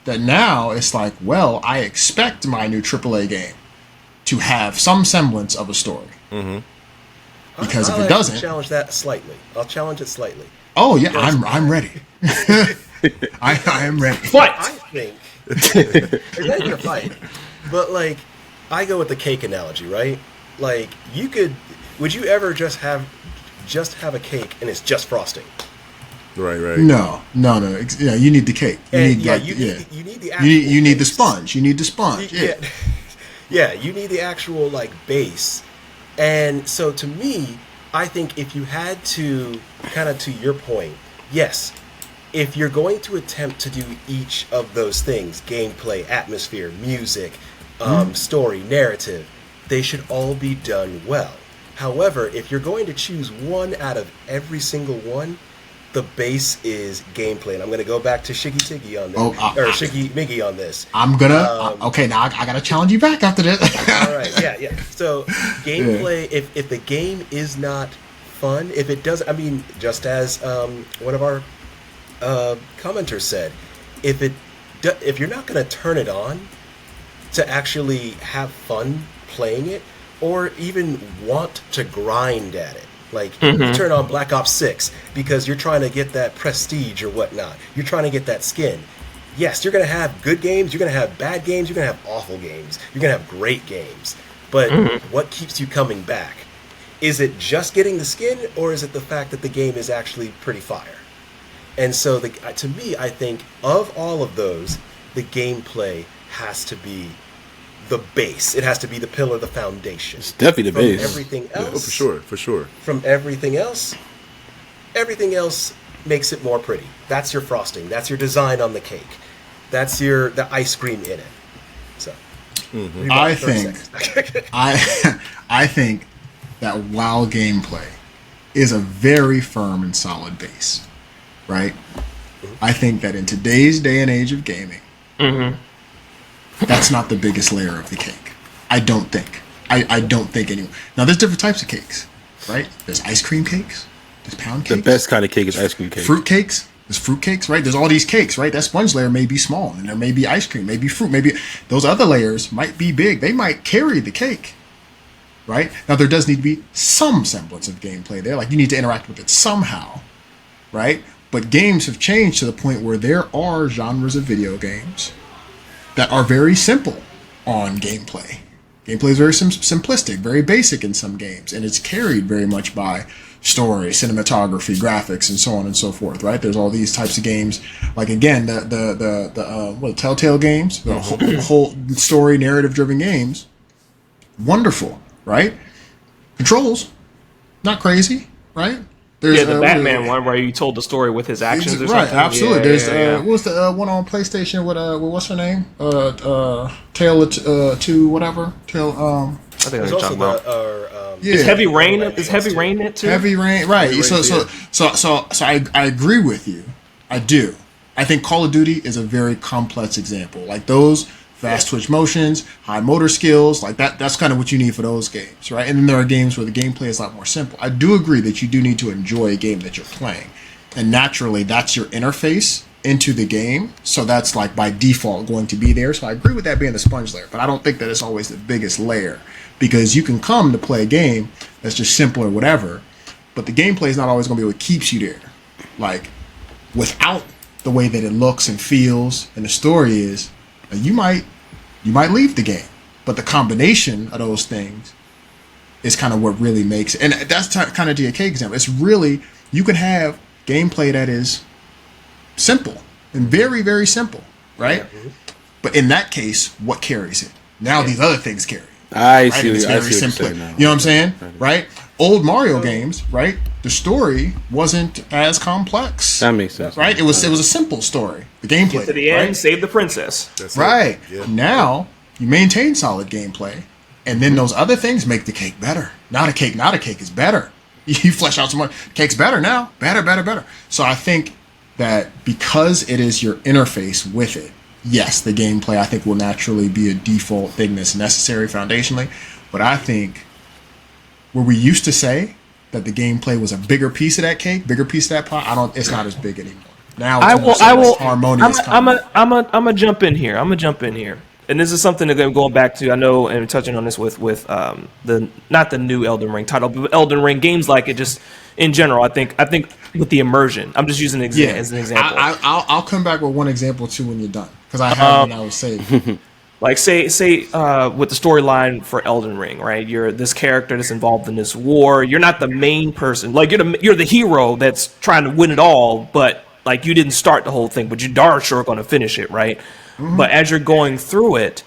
that now it's like, well, I expect my new AAA game to have some semblance of a story. Mm-hmm. Because if it doesn't, challenge that slightly. I'll challenge it slightly. oh yeah, I'm ready. I am ready. Fight! I think it's not even a fight, but like I go with the cake analogy, right? Like would you ever just have a cake and it's just frosting? Right. No. Yeah, you need the cake. You And need yeah, like, you need the you actual need the base. sponge. You need the sponge. Yeah. Yeah, you need the actual like base. And so to me, I think if you had to kind of to your point, yes, if you're going to attempt to do each of those things, gameplay, atmosphere, music, story, narrative, they should all be done well. However, if you're going to choose one out of every single one, the base is gameplay. And I'm going to go back to Shiggy Tiggy on this, or Shiggy Miggy on this. I'm gonna okay. Now I gotta challenge you back after this. All right, yeah. So gameplay, if the game is not fun, if it does, I mean, just as one of our commenters said, if you're not going to turn it on to actually have fun playing it, or even want to grind at it. Like, you turn on Black Ops 6 because you're trying to get that prestige or whatnot. You're trying to get that skin. Yes, you're going to have good games, you're going to have bad games, you're going to have awful games, you're going to have great games. But what keeps you coming back? Is it just getting the skin, or is it the fact that the game is actually pretty fire? And so, to me, I think of all of those, the gameplay has to be the base. It has to be the pillar, the foundation. It's definitely the base. Everything else, For sure. From everything else makes it more pretty. That's your frosting. That's your design on the cake. That's the ice cream in it. So, I think that WoW gameplay is a very firm and solid base, right? I think that in today's day and age of gaming, that's not the biggest layer of the cake. I don't think. I don't think anyone. Now, there's different types of cakes, right? There's ice cream cakes. There's pound cakes. The best kind of cake is ice cream cake. Fruit cakes. There's fruit cakes, right? There's all these cakes, right? That sponge layer may be small, and there may be ice cream, maybe fruit, maybe those other layers might be big. They might carry the cake, right? Now, there does need to be some semblance of gameplay there. Like, you need to interact with it somehow, right? But games have changed to the point where there are genres of video games that are very simple on gameplay. Gameplay is very simplistic, very basic in some games, and it's carried very much by story, cinematography, graphics, and so on and so forth. Right? There's all these types of games, like again the Telltale games, the whole story narrative driven games. Wonderful, right? Controls, not crazy, right? There's, the Batman one where you told the story with his actions or right, something. absolutely. Yeah, There's what was the one on PlayStation with what's her name? Tale of two whatever. Tale I think There's that's also what you're talking about. yeah. Is Heavy Rain? Is Heavy Rain it too? Heavy Rain, right? So I agree with you. I do. I think Call of Duty is a very complex example. Like those fast twitch motions, high motor skills, like that's kind of what you need for those games, right? And then there are games where the gameplay is a lot more simple. I do agree that you do need to enjoy a game that you're playing. And naturally, that's your interface into the game, so that's like by default going to be there. So I agree with that being the sponge layer, but I don't think that it's always the biggest layer, because you can come to play a game that's just simple or whatever, but the gameplay is not always going to be what keeps you there. Like, without the way that it looks and feels and the story is, you might leave the game. But the combination of those things is kind of what really makes it. And that's kind of to your cake example. It's really, you can have gameplay that is simple and very, very simple, right? Yeah. But in that case, what carries it? Now these other things carry it. I right? see. It's very simple. You know what I'm saying? Right? Old Mario games, right? The story wasn't as complex. That makes sense. Right? It was a simple story. The gameplay. Get to the end, save the princess. That's right. Yeah. Now you maintain solid gameplay, and then those other things make the cake better. Not a cake is better. You flesh out some more. Cake's better now. Better. So I think that because it is your interface with it, yes, the gameplay I think will naturally be a default thing that's necessary foundationally. But I think where we used to say that the gameplay was a bigger piece of that cake, bigger piece of that pie, it's not as big anymore. Now it's harmonious. I'm a jump in here. And this is something that I'm going back to. I know, and touching on this with the not the new Elden Ring title, but Elden Ring games like it. Just in general, I think with the immersion. I'm just using as an example. I'll come back with one example too when you're done, because I have one I would say. Like say with the storyline for Elden Ring, right? You're this character that's involved in this war. You're not the main person. Like you're the hero that's trying to win it all, but like you didn't start the whole thing, but you darn sure going to finish it, right? Mm-hmm. But as you're going through it,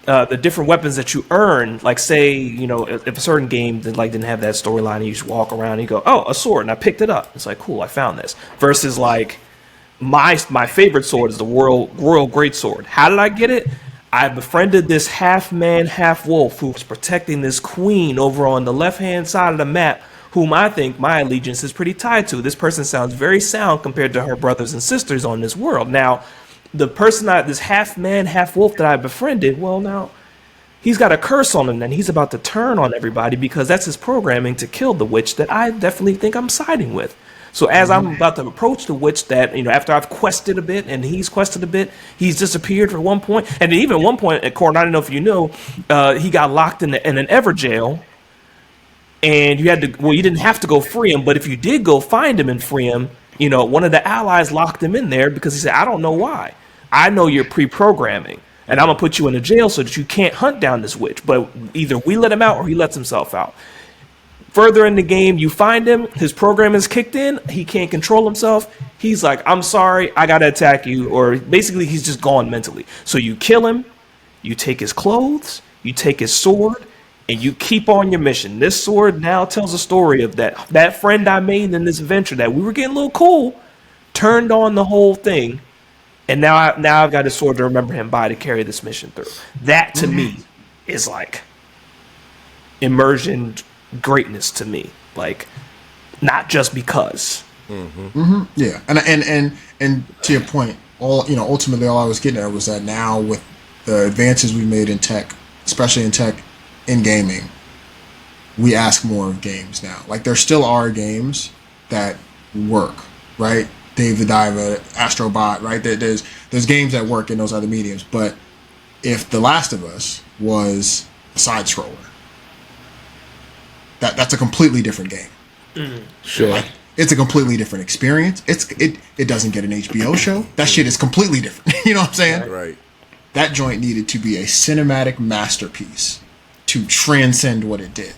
the different weapons that you earn, like say, if a certain game didn't have that storyline, and you just walk around and you go, oh, a sword, and I picked it up. It's like, cool, I found this. Versus like my favorite sword is the Royal Greatsword. How did I get it? I befriended this half man, half wolf who was protecting this queen over on the left-hand side of the map, whom I think my allegiance is pretty tied to. This person sounds very sound compared to her brothers and sisters on this world. Now, the person this half man, half wolf that I befriended, well, now he's got a curse on him and he's about to turn on everybody because that's his programming to kill the witch that I definitely think I'm siding with. So as I'm about to approach the witch that, after I've quested a bit and he's quested a bit, he's disappeared for one point. And then even at one point, at Court, I don't know if you know, he got locked in an ever jail. And you didn't have to go free him. But if you did go find him and free him, one of the allies locked him in there because he said, I don't know why. I know you're pre-programming. And I'm going to put you in a jail so that you can't hunt down this witch. But either we let him out or he lets himself out. Further in the game, you find him, his program is kicked in, he can't control himself. He's like, I'm sorry, I gotta attack you. Or basically, he's just gone mentally. So you kill him, you take his clothes, you take his sword, and you keep on your mission. This sword now tells a story of that friend I made in this adventure that we were getting a little cool, turned on the whole thing, and now I've got a sword to remember him by to carry this mission through. That, to me, is like immersion greatness to me, like not just because. Yeah, and to your point, ultimately all I was getting at was that now with the advances we made in tech, especially in gaming, we ask more of games now. Like there still are games that work, right? Dave the Diver, Astro Bot, right? There's games that work in those other mediums, but if The Last of Us was a side scroller, that's a completely different game. Sure. Like, it's a completely different experience. It doesn't get an HBO show. That shit is completely different. You know what I'm saying? Right. That joint needed to be a cinematic masterpiece to transcend what it did,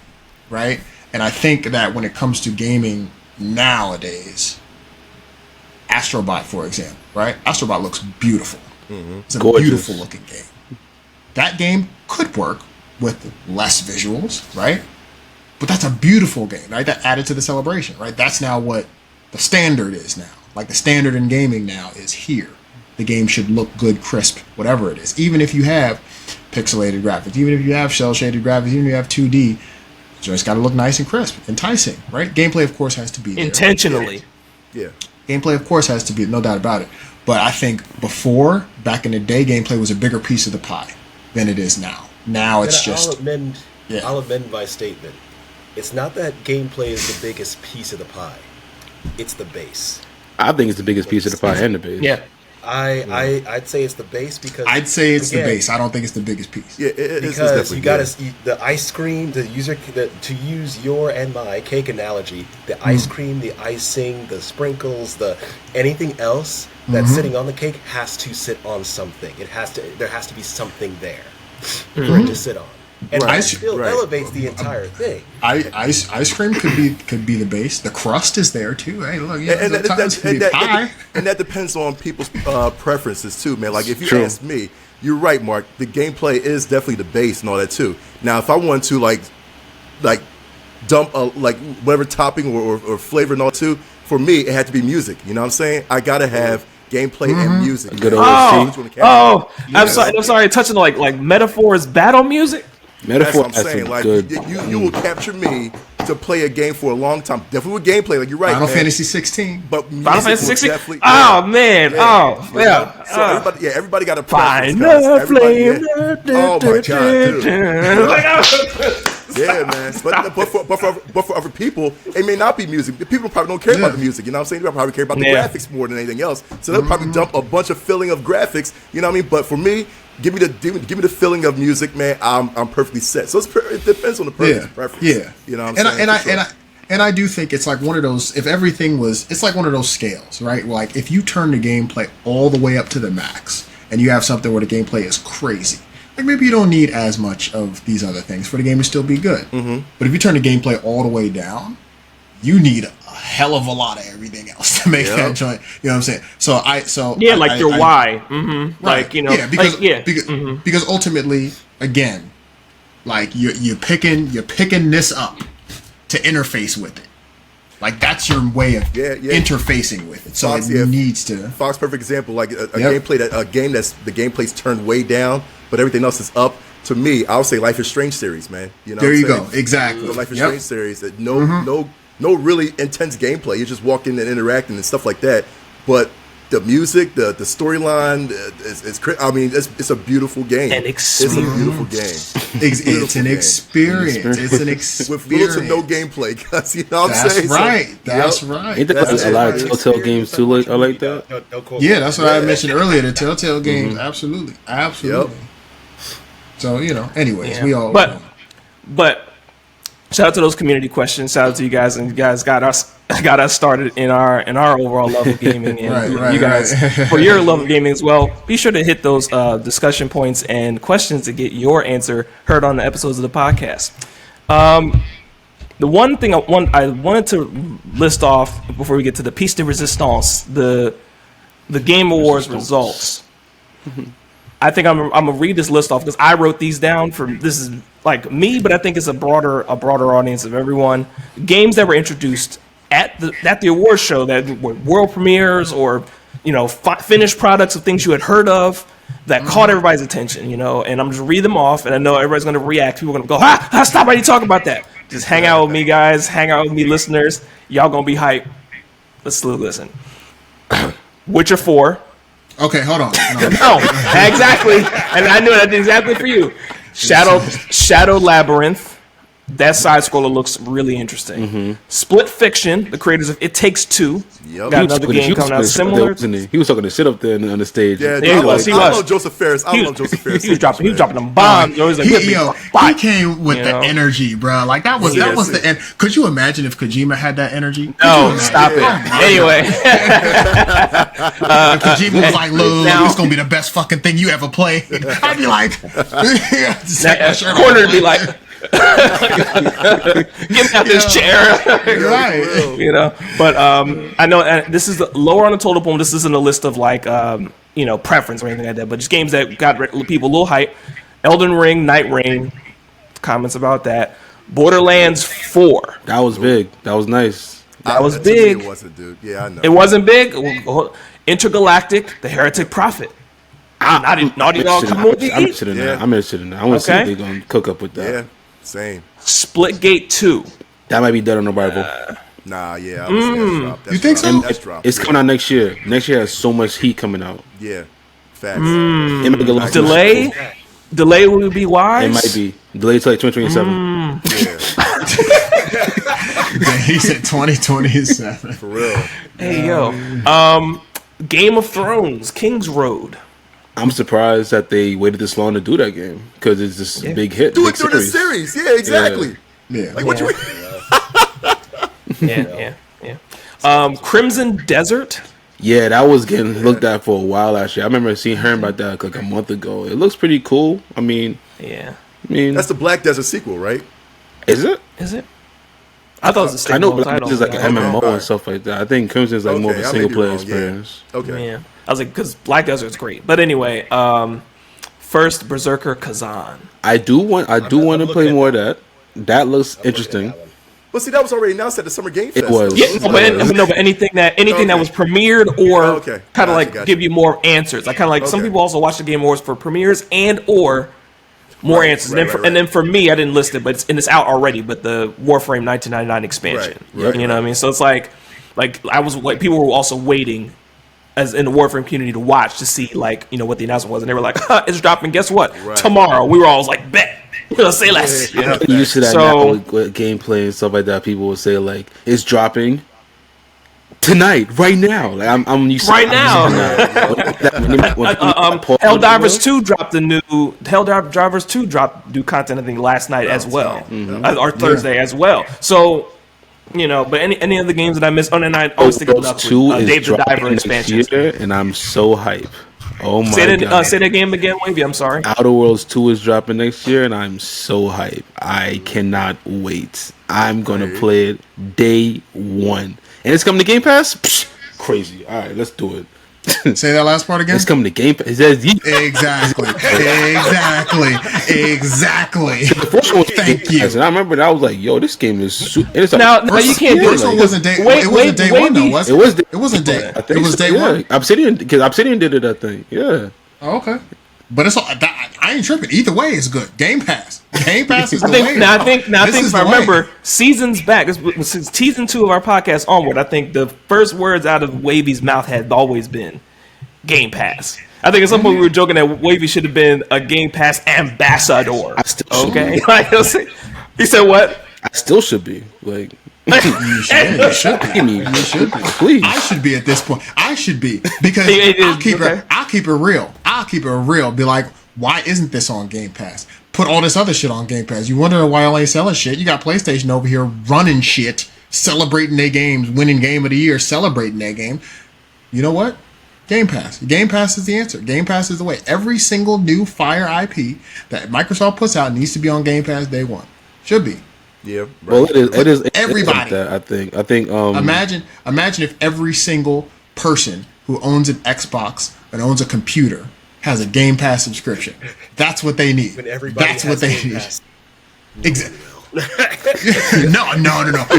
right? And I think that when it comes to gaming nowadays, Astrobot, for example, right? Astrobot looks beautiful. It's a gorgeous, beautiful looking game. That game could work with less visuals, right? But that's a beautiful game, right? That added to the celebration, right? That's now what the standard is now. Like the standard in gaming now is here. The game should look good, crisp, whatever it is. Even if you have pixelated graphics, even if you have shell-shaded graphics, even if you have 2D, it's just got to look nice and crisp, enticing, right? Gameplay, of course, has to be there. Intentionally. Yeah. Gameplay, of course, has to be, no doubt about it. But I think back in the day, gameplay was a bigger piece of the pie than it is now. Now it's just... I'll amend my statement. It's not that gameplay is the biggest piece of the pie. It's the base. I think it's the biggest piece of the pie and the bass. Yeah. I'd say it's the bass because I'd say it's the bass. I don't think it's the biggest piece. Yeah, it's because you got definitely, the ice cream, to use your and my cake analogy, the ice cream, the icing, the sprinkles, the anything else that's sitting on the cake has to sit on something. There has to be something there for it to sit on. And Right. it still elevates the entire thing. Ice cream could be the base. The crust is there too. Hey, look, and pie. that depends on people's preferences too, man. Like if you ask me, you're right, Mark. The gameplay is definitely the base and all that too. Now, if I want to like dump like whatever topping or flavor and all too, for me it had to be music. You know what I'm saying? I gotta have gameplay and music. Good old I'm sorry. Touching like metaphors, battle music. Metaphor. That's what I'm saying. Like you will capture me to play a game for a long time. Definitely with gameplay. Like you're right. Final man. Fantasy 16. But Final Fantasy 16. definitely. Oh man. Yeah. Oh yeah. So everybody got a preference. Final Flame. Oh my god, dude. Like, Yeah, man. But for other people, it may not be music. People probably don't care about the music. You know what I'm saying? They probably care about the graphics more than anything else. So they'll probably dump a bunch of filling of graphics. You know what I mean? But for me, give me the feeling of music, man. I'm perfectly set. So it depends on the person's preference. Yeah. You know what I'm saying? And I do think it's like one of those. If everything was, it's like one of those scales, right? Like if you turn the gameplay all the way up to the max, and you have something where the gameplay is crazy. Like maybe you don't need as much of these other things for the game to still be good. But if you turn the gameplay all the way down, you need a hell of a lot of everything else to make that joint. You know what I'm saying? So your why. Right. Like Because ultimately, again, like you're picking this up to interface with it. Like that's your way of interfacing with it. So Fox, it needs to. Fox, perfect example. Like a game that's the gameplay's turned way down, but everything else is up. To me, I would say Life is Strange series, man. You know, There you go. Exactly. The Life is Strange series. That no really intense gameplay. You're just walking and interacting and stuff like that. But the music, the storyline, it's a beautiful game. It's a beautiful game. It's an experience. It's an experience. With little to no gameplay, cuz you know what I'm saying? That's right. Ain't there a lot of Telltale games too like that? Yeah, that's what I mentioned earlier. The Telltale games, absolutely. So anyways, we all. But shout out to those community questions. Shout out to you guys, and you guys got us started in our overall love of gaming. And you guys, for your love of gaming as well, be sure to hit those discussion points and questions to get your answer heard on the episodes of the podcast. The one thing I wanted to list off before we get to the piece de resistance, the Game Awards results. I think I'm gonna read this list off because I wrote these down this is like me, but I think it's a broader audience of everyone. Games that were introduced at the awards show that were world premieres or finished products of things you had heard of that caught everybody's attention. And I'm just read them off, and I know everybody's gonna react. People are gonna go, stop! I need to talk about that. Just hang out with me, guys. Hang out with me, listeners. Y'all gonna be hyped. Let's listen. Witcher 4. Okay, hold on. No, exactly. And I knew that exactly for you. Shadow Labyrinth. That side scroller looks really interesting. Split Fiction, the creators of It Takes Two. Got another game coming out similar. He was talking to shit up there on the stage. Yeah, he was. I love Joseph Ferris. He was dropping them bombs. He came with the energy, bro. Like that was the end. Could you imagine if Kojima had that energy? No, stop it. Anyway, if Kojima was like, "Look, it's gonna be the best fucking thing you ever played," I'd be like, corner to be like, get me out this chair. Right. But I know this is lower on the total poem. This isn't a list of like preference or anything like that, but just games that got people a little hype. Elden Ring, Night Rain. Comments about that. Borderlands 4. That was big. That was nice. That was big. It wasn't, dude. Yeah, I know. It wasn't big. Intergalactic, The Heretic Prophet. Naughty Dog. I'm interested in that. I want to see if they're going to cook up with that. Yeah, same. Splitgate 2. That might be dead on arrival. Nah, yeah. That's you think so? It's coming out next year. Next year has so much heat coming out. Yeah. Facts. Delay would be wise. It might be. Delayed till like 2027. He said 2027. For real. Hey yo, Game of Thrones, King's Road. I'm surprised that they waited this long to do that game because it's just a big hit. Do big it through the series. Yeah, exactly. Yeah. Like what you Yeah. Crimson Desert. Yeah, that was getting looked at for a while actually. I remember hearing about that like a month ago. It looks pretty cool. I mean, That's the Black Desert sequel, right? Is it? Is it? I thought it was a I know standalone Black title. is like an MMO Okay. and stuff like that. I think Crimson is like more of a I may single be player wrong, experience. Yeah. Okay. Yeah, I was like, because Black Desert's great. But anyway, first Berserker Kazan. I do want to play more of that. That looks interesting. Well, see, that was already announced at the Summer Game Fest. It was. Yeah, but anything that was premiered or kind of Gotcha. give you more answers. I kind of like some Okay. people also watch the Game Awards for premieres and or more answers. right. And then for me, I didn't list it, but it's out already. But the Warframe 1999 expansion, Right, you know what I mean? So it's like people were also waiting as in the Warframe community to watch to see what the announcement was, and they were like, "It's dropping." Guess what? Right. Tomorrow. We were all like, "Bet." Say less. Yeah. I'm used to that So- now with gameplay and stuff like that. People will say like, "It's dropping tonight, right now." Like I'm used to Right now. Helldivers 2 dropped Helldivers 2 dropped new content I think last night as well, or Thursday as well. So, but any other games that I missed? Oh, and I always think of Those 2 is Dave the dropping Diver next expansion. year, and I'm so hype. Oh my god! Say that game again, Wavy. I'm sorry. Outer Worlds 2 is dropping next year, and I'm so hype. I cannot wait. I'm gonna play it day one, and it's coming to Game Pass. Psh, crazy. All right, let's do it. Say that last part again. It's coming to Game Pass. It says Exactly. Thank you. And I remember that I was like, "Yo, this game is." Now you can't do First one it. wasn't day. Wait, It wasn't day one though, was it? It wasn't day. I think It was so, day one. Obsidian, because Obsidian did it. I think. Yeah. Oh, okay. But it's all, I ain't tripping. Either way, it's good. Game Pass. Game Pass is the way. I think This is if I the way. remember seasons back, since season 2 of our podcast onward, I think the first words out of Wavy's mouth had always been Game Pass. I think at some point we were joking that Wavy should have been a Game Pass ambassador. I still Okay, he said what? I still should be like. You should be. You should be. Please. I should be at this point. I should be because It is, I'll keep it real. I'll keep it real. Be like, why isn't this on Game Pass? Put all this other shit on Game Pass. You wonder why y'all ain't selling shit. You got PlayStation over here running shit, celebrating their games, winning Game of the Year, celebrating their game. You know what? Game Pass. Game Pass is the answer. Game Pass is the way. Every single new Fire IP that Microsoft puts out needs to be on Game Pass day one. Should be. Yeah. Right. Well, it is Everybody. It is like that, I think. Imagine if every single person who owns an Xbox and owns a computer has a Game Pass subscription. That's what they need. When everybody That's has what they Game need. Pass. Exactly. No.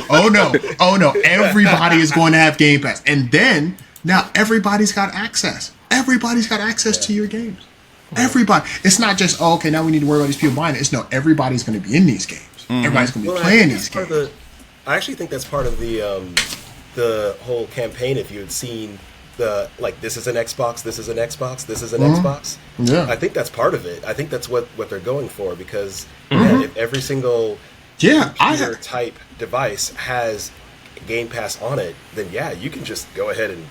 Oh no. Everybody is going to have Game Pass. And then now everybody's got access. Everybody's got access to your games. Everybody. It's not just, okay, now we need to worry about these people buying it. It's no, everybody's going to be in these games. Everybody's going to be playing these games. I actually think that's part of the whole campaign. If you had seen this is an Xbox, this is an Xbox, this is an Xbox. Yeah. I think that's part of it. I think that's what they're going for because if every single computer type device has Game Pass on it, then you can just go ahead and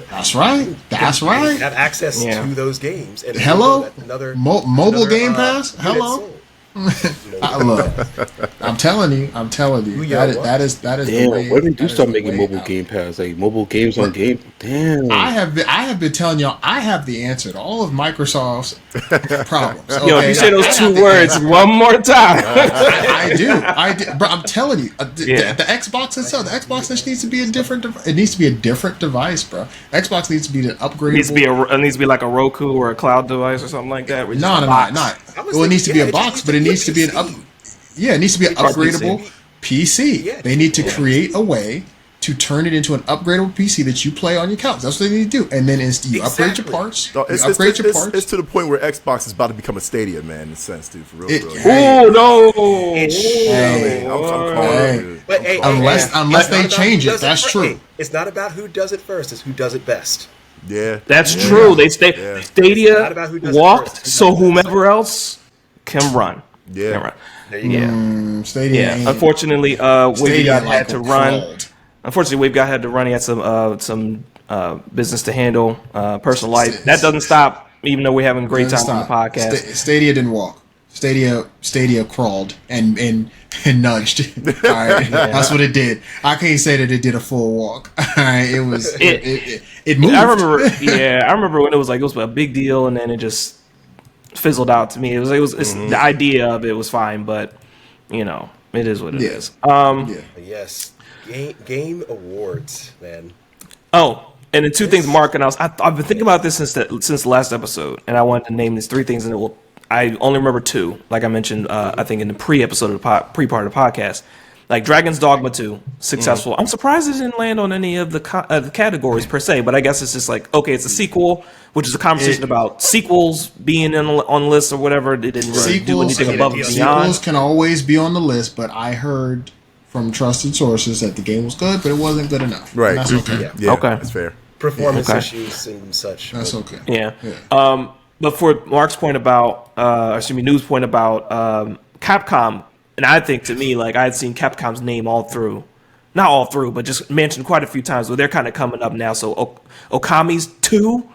That's right. That's right. have access to those games. And Hello? Mobile Game unit Pass? Hello? sold. I love. I'm telling you. That is the damn, way. when did you that start is the making way mobile out. Game Pass? Like mobile games on Game. Damn. I have been telling y'all I have the answer to all of Microsoft's problems. Yo, if you say those 2 words one more time, I do. But I'm telling you, the Xbox itself, the Xbox just needs to be a different. It needs to be a different device, bro. Xbox needs to be an upgradable. it needs to be like a Roku or a cloud device or something like that. No. Well, it needs to be a box, but it needs to be an up. Yeah, it needs to be an upgradable PC. Yeah, They need to create a way to turn it into an upgradable PC that you play on your couch. That's what they need to do. And then you upgrade your parts. No, You upgrade your parts. it's to the point where Xbox is about to become a Stadia, man, in a sense, dude. For real. Hey, no! hey, I'm calling Hey. it, dude. But hey, unless they it's not change about it, who that's does true. Hey, it's not about who does it first; it's who does it best. Yeah. That's true. They It's not Stadia about who does it walked, first. so whomever else can run. Yeah. Can run. There you go. Stadia. Yeah. ain't- Unfortunately, Wavy Stadia God like had to a run. crawled. Unfortunately, Wavy God had to run. He had some business to handle, personal life. That doesn't stop, even though we're having a great time on the podcast. Stadia didn't walk. Stadia crawled and nudged. All right, that's what it did. I can't say that it did a full walk. All right, it was it moved. I remember when it was a big deal, and then it just fizzled out to me. The idea of it was fine, but it is what it is. Yes, game awards, man. Oh, and the two things, Mark, and I've been thinking about this since the last episode, and I wanted to name these three things, and I only remember two, like I mentioned, I think in the pre-episode of the pre-part of the podcast. Like Dragon's Dogma 2, successful. I'm surprised it didn't land on any of the categories per se, but I guess it's just okay, it's a sequel, which is a conversation about sequels being on lists or whatever. They didn't really do anything above and beyond. Sequels can always be on the list, but I heard from trusted sources that the game was good, but it wasn't good enough. Right. And that's okay. Yeah, okay. That's fair. Performance issues and such. That's okay. Yeah. But for Mark's point about, New's point about Capcom, and I think to me, I had seen Capcom's name not all through, but just mentioned quite a few times. Where they're kind of coming up now. So Okami's 2,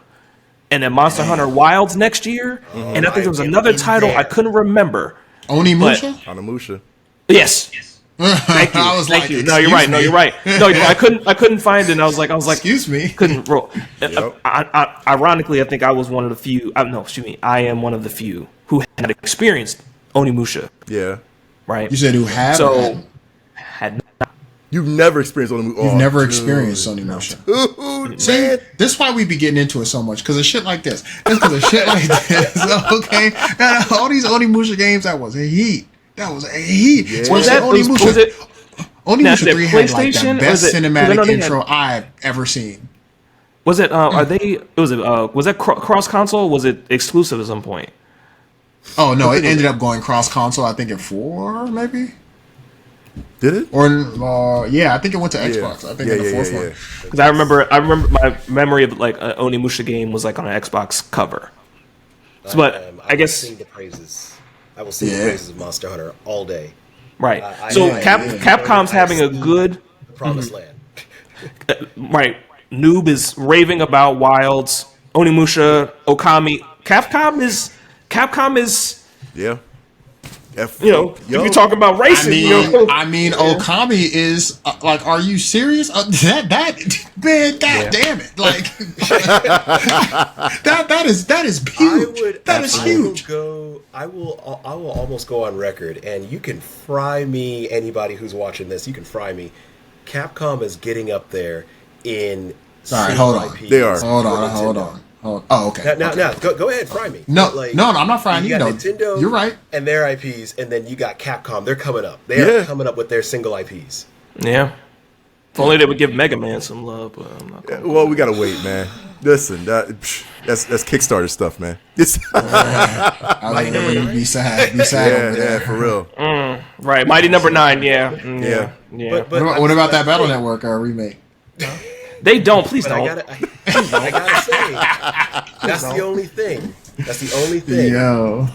and then Monster Hunter Wilds next year, and I think there was another title I couldn't remember. Onimusha? Onimusha. Yes. Thank you. Thank you. No, you're right. No, you're right. No, I couldn't find it. And I was like, excuse me. Couldn't roll. Yep. Ironically, I think I was one of the few. I am one of the few who had experienced Onimusha. Yeah. Right. You said who had? So had not. You've never experienced Onimusha. You've never experienced Onimusha. Dude, See, man. this is why we be getting into it so much, because of shit like this. It's because of shit like this. Okay, and all these Onimusha games, that was a heat. That was a heat. Yeah. Was it Onimusha 3 had like PlayStation, the best or is it- cinematic intro I've ever seen. Was it? Was that cross console? Was it exclusive at some point? Oh no, it ended up going cross console. I think at 4 maybe. Did it? Or yeah, I think it went to Xbox. I think in the fourth one. Because I remember my memory of an Onimusha game was on an Xbox cover. But I guess sing the praises. I will sing the praises of Monster Hunter all day. right. Capcom's having a good The Promised Land. right. Noob is raving about Wilds, Onimusha, Okami. Capcom is Yeah. if you talk about racing, I mean, Okami is are you serious? That man, god damn it! That is huge. That is huge. I will almost go on record, and you can fry me. Anybody who's watching this, you can fry me. Capcom is getting up there in. Sorry, hold on. IPs. They are. Hold on. Oh, okay. Now, go ahead, fry me. No, I'm not frying you. You got No, Nintendo, you're right. and their IPs, and then you got Capcom. They're coming up. They're coming up with their single IPs. Yeah. If only they would give Mega Man some love, but I'm not going to. Well, we gotta wait, man. Listen, that's Kickstarter stuff, man. I was like, be sad. Be sad over there. Yeah, for real. Right, Mighty Number 9, yeah. Yeah. But What about that Battle Network remake? They don't, please But don't. I gotta say, that's the only thing. That's the only thing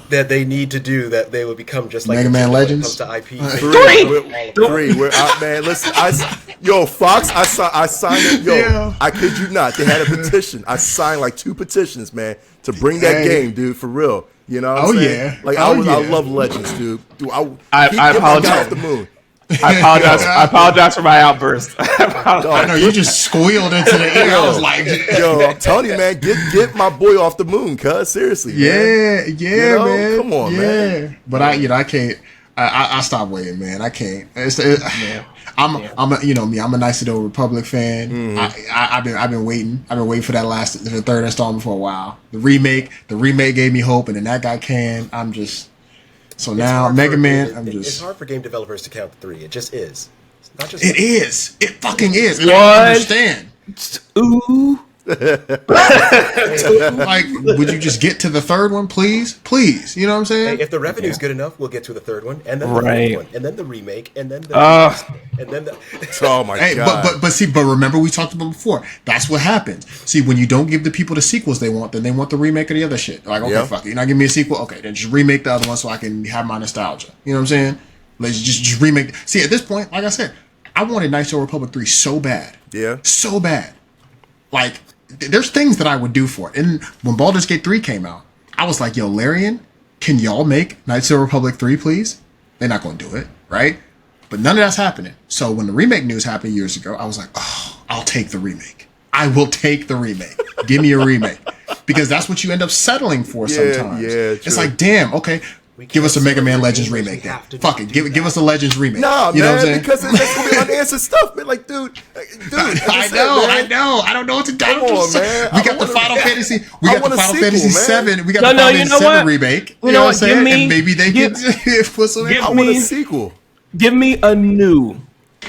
that they need to do that they would become just like Mega Man Nintendo Legends? when it comes to IP. Three. We're out, man. Listen, Fox, I signed it. Yeah. I kid you not. They had a petition. I signed like 2 petitions, man, to bring that game, dude, for real. You know what I'm saying? Yeah. I love Legends, dude. I apologize. Off the moon. I apologize for my outburst. I know you just squealed into the air. I was like, Yo, I'm telling you, man, get my boy off the moon, cuz seriously, man. Yeah, man. Come on, man. But I can't. I stopped waiting, man. I can't. I'm a Knights of the Old Republic fan. Mm-hmm. I've been waiting. I've been waiting for the third installment for a while. The remake gave me hope, and then that got canned. So now Mega Man. It's hard for game developers to count to 3. It just is. It's not just It is. It fucking is. What? I don't understand. Ooh. Like, would you just get to the third one, please? Please, you know what I'm saying? Hey, if the revenue's good enough, we'll get to the third one, and then the Right. fourth one, and then the remake, and then the and then the. Oh my Hey, god! but remember we talked about before. That's what happens. See, when you don't give the people the sequels they want, then they want the remake of the other shit. Like, okay, Yeah. fuck it, you're not giving me a sequel. Okay, then just remake the other one so I can have my nostalgia. You know what I'm saying? Let's just remake. See, at this point, like I said, I wanted Knights of the Republic 3 so bad. Yeah. So bad. Like, there's things that I would do for it. And when Baldur's Gate 3 came out, I was like, yo, Larian, can y'all make Knights of the Republic 3, please? They're not going to do it, right? But none of that's happening. So when the remake news happened years ago, I was like, oh, I'll take the remake. I will take the remake. Give me a remake. Because that's what you end up settling for sometimes. It's like, damn, okay, give us a Mega Man Legends remake then. Fuck it, give us a Legends remake. Nah, you know man, what I'm saying? because that's gonna be unanswered stuff, man. Like, dude, I know. I don't know what to do. Come on, man. We got the Final Fantasy. We got the Final Fantasy 7. We got the No, Final you Fantasy know 7 what? remake. You know what I'm what? Give saying? me- And maybe they give- can put some. give I want a me- sequel. Give me a new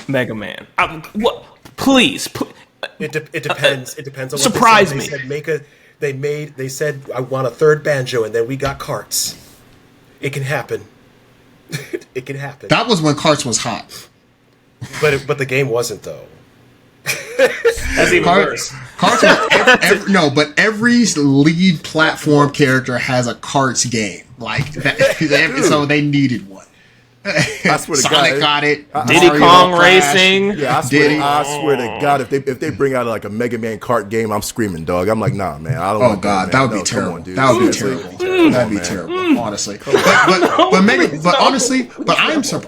Mega Man. What? Please. It depends. It depends on what Surprise they me. said. They said I want a third Banjo, and then we got carts. It can happen. It can happen. That was when Karts was hot. But the game wasn't though. That's even worse. Karts was but every lead platform character has a Karts game. Like that, so they needed one. I swear to Sonic God, got it. Diddy Mario Kong Crash. Racing. Yeah, Diddy. I swear to God, if they bring out like a Mega Man kart game, I'm screaming, dog. I'm like, nah, man, I don't. Oh want God, that, that man. would be No, come terrible. on, dude. That would be Seriously. terrible. That'd be terrible, honestly. But honestly,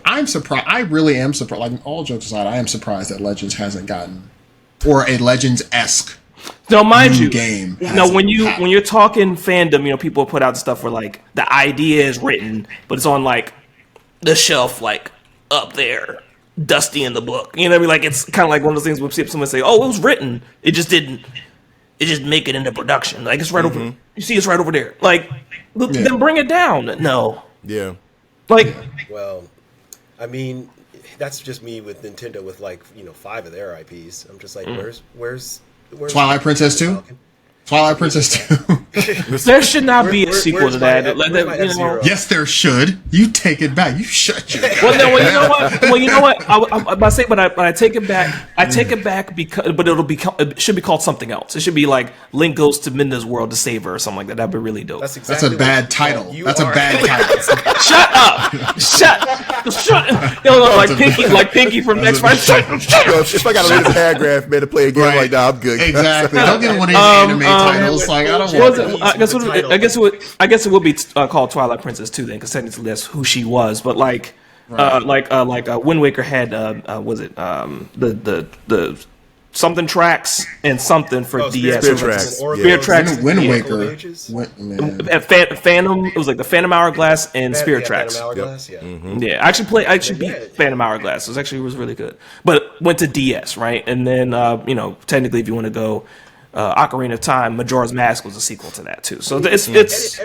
I'm surprised. I really am surprised. Like, all jokes aside, I am surprised that Legends hasn't gotten, or a Legends-esque No, mind new you, game. no, when hasn't you're talking fandom, people put out stuff where like the idea is written, but it's on like the shelf, like up there, dusty in the book. You know what I mean? Like, it's kind of like one of those things where someone say, "Oh, it was written, it just didn't make it into production." Like, it's right over. You see, it's right over there. Like, then bring it down. No, Yeah. like, Well, I mean, that's just me with Nintendo with 5 of their IPs. I'm just like, where's Twilight Princess 2? Twilight Princess 2. there should not be a sequel where's to that. my- where's my F-Zero? Yes, there should. You take it back. You shut your mouth. Well, no, well, you know what? Well, you know what? I'm about to say, but I take it back. I take it back because, but it should be called something else. It should be like Link goes to Minda's world to save her or something like that. That'd be really dope. That's That's exactly a bad title. You That's a are- bad title. Shut up! Shut! You know, like Pinky from X Files. Yo, if I got to read a paragraph, man, to play a game like that, I'm good. Exactly. Don't give me one of these anime titles. Like, I don't What was want it? that. I guess it would be called Twilight Princess 2 then, because technically that's who she was. But like Wind Waker had was it the something tracks and something for DS. Spirit Tracks. Spirit Tracks. Wind Waker. Ages? Man. Phantom. It was like the Phantom Hourglass and Spirit Tracks. Phantom Hourglass, yeah. Yeah, I actually beat Phantom Hourglass. It was really good, but went to DS, right? And then technically, if you want to go Ocarina of Time, Majora's Mask was a sequel to that too. So it's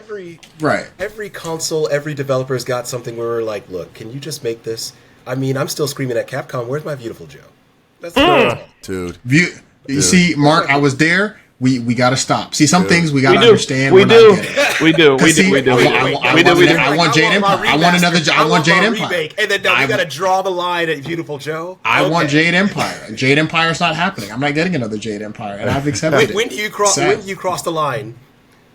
Every console, every developer's got something where we're like, look, can you just make this? I mean, I'm still screaming at Capcom, where's my beautiful Joe? That's Dude. You see, Mark, I was there. We got to stop. See, some things we got to understand. We when do. I get it. We do. I want Jade Empire. I want another. I want Jade Empire. And then now we got to draw the line at Beautiful Joe. I want Jade Empire. Jade Empire's not happening. I'm not getting another Jade Empire, and I've accepted it. When do you cross? Sad. When do you cross the line?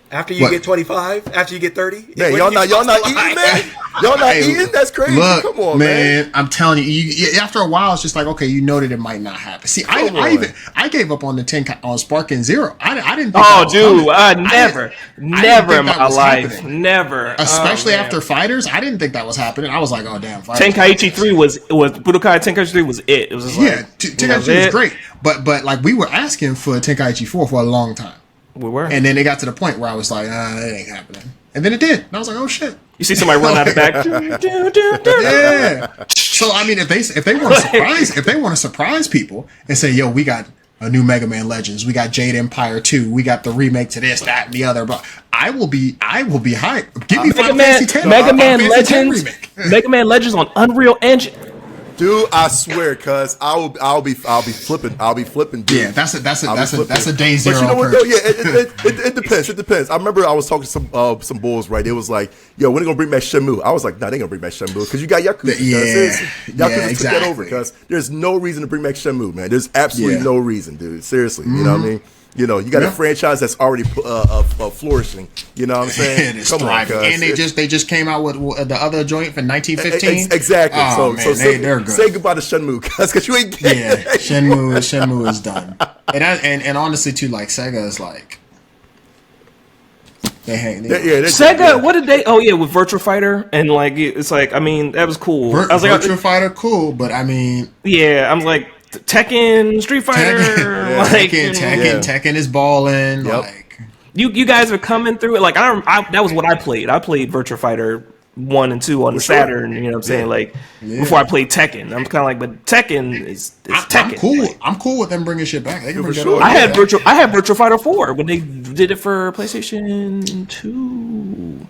After you get 25? After you get 30? Man, When y'all do you not cross the eating, line? man? Y'all not eating? That's crazy. Look, Come on, man. I'm telling you, after a while, it's just like, okay, you know that it might not happen. See, I gave up on the on Sparking Zero. I didn't. Think that was coming. Never in my life, happening. never. Especially after Fighters, I didn't think that was happening. I was like, oh damn, Fighters. Tenkaichi 3 was Budokai Tenkaichi 3 was it. It was just like, Tenkaichi 3 was great, but like we were asking for Tenkaichi 4 for a long time. We were, and then it got to the point where I was like, it ain't happening. And then it did. And I was like, oh shit. You see somebody run out of back. Yeah. So I mean, if they want to surprise people and say, yo, we got a new Mega Man Legends, we got Jade Empire 2, we got the remake to this, that, and the other, but I will be hyped. Give me Final Fantasy 10. Mega Man Legends on Unreal Engine. Dude, I swear, cuz I'll be flipping. Dude. Yeah, that's a day zero. But you know what? purchase. Though, it depends. It depends. I remember I was talking to some bulls, right? It was like, yo, when they gonna bring back Shenmue? I was like, nah, they gonna bring back Shenmue because you got Yakuza. Yakuza took that over because there's no reason to bring back Shenmue, man. There's absolutely no reason, dude. Seriously, you know what I mean? You know, you got a franchise that's already flourishing. You know what I'm saying? Come on, and they just came out with the other joint for 1915. Exactly. Oh, man, they're good. Say goodbye to Shenmue, because you ain't getting it. Shenmue is done. And honestly, too, like Sega is like Sega. What did they? Oh yeah, with Virtua Fighter and like it's like I mean that was cool. I was like Virtua Fighter, cool, but I mean I'm like. Tekken, Street Fighter, Tekken is balling. Yep. Like you guys are coming through it. Like that was what I played. I played Virtua Fighter 1 and 2 on the Saturn. You know what I'm saying? Like before I played Tekken, I'm kind of like, but Tekken is Tekken. I'm cool with them bringing shit back. They can bring sure. I had Virtua Fighter 4 when they did it for PlayStation 2.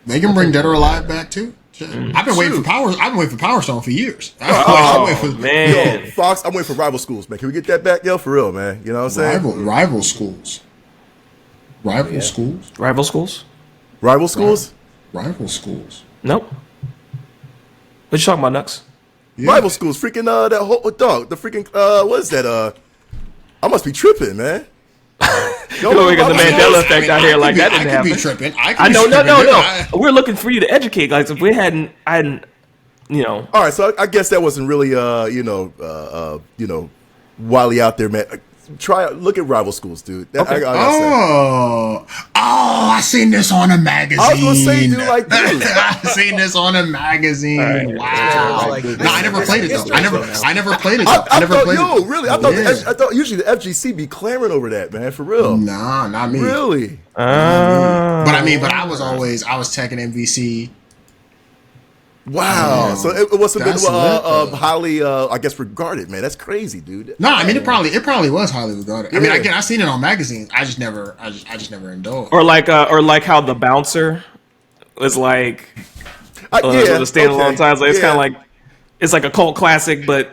They can bring Dead or Alive back too. I've been waiting for Power Stone for years. Man, yo, Fox, I'm waiting for Rival Schools, man. Can we get that back, yo? For real, man. You know what I'm saying? Rival Schools. Rival Schools. Rival Schools. Rival Schools. Rival Schools. Nope. What you talking about, Nux? Yeah. Rival Schools. Freaking that whole dog. The freaking what is that? I must be tripping, man. We got the Mandela effect out here. Like that didn't happen. Be tripping. No. We're looking for you to educate. Like if we hadn't, you know. All right, so I guess that wasn't really, wildly out there, man. Look at Rival Schools, dude. I seen this on a magazine. I was gonna say, dude, like, dude. I seen this on a magazine. Right. Wow. No, I never played it though. I never played it. Yo, really? I thought usually the FGC be clamoring over that, man. For real? Nah, not me. Really? But I was Tekken MVC. Wow. So it must have been highly, I guess, regarded, man. That's crazy, dude. No, I mean it probably was highly regarded. Yeah. I mean, again, I seen it on magazines. I just never indulged. Or like how the bouncer was like, the standalone times. Like, it's kind of like it's like a cult classic, but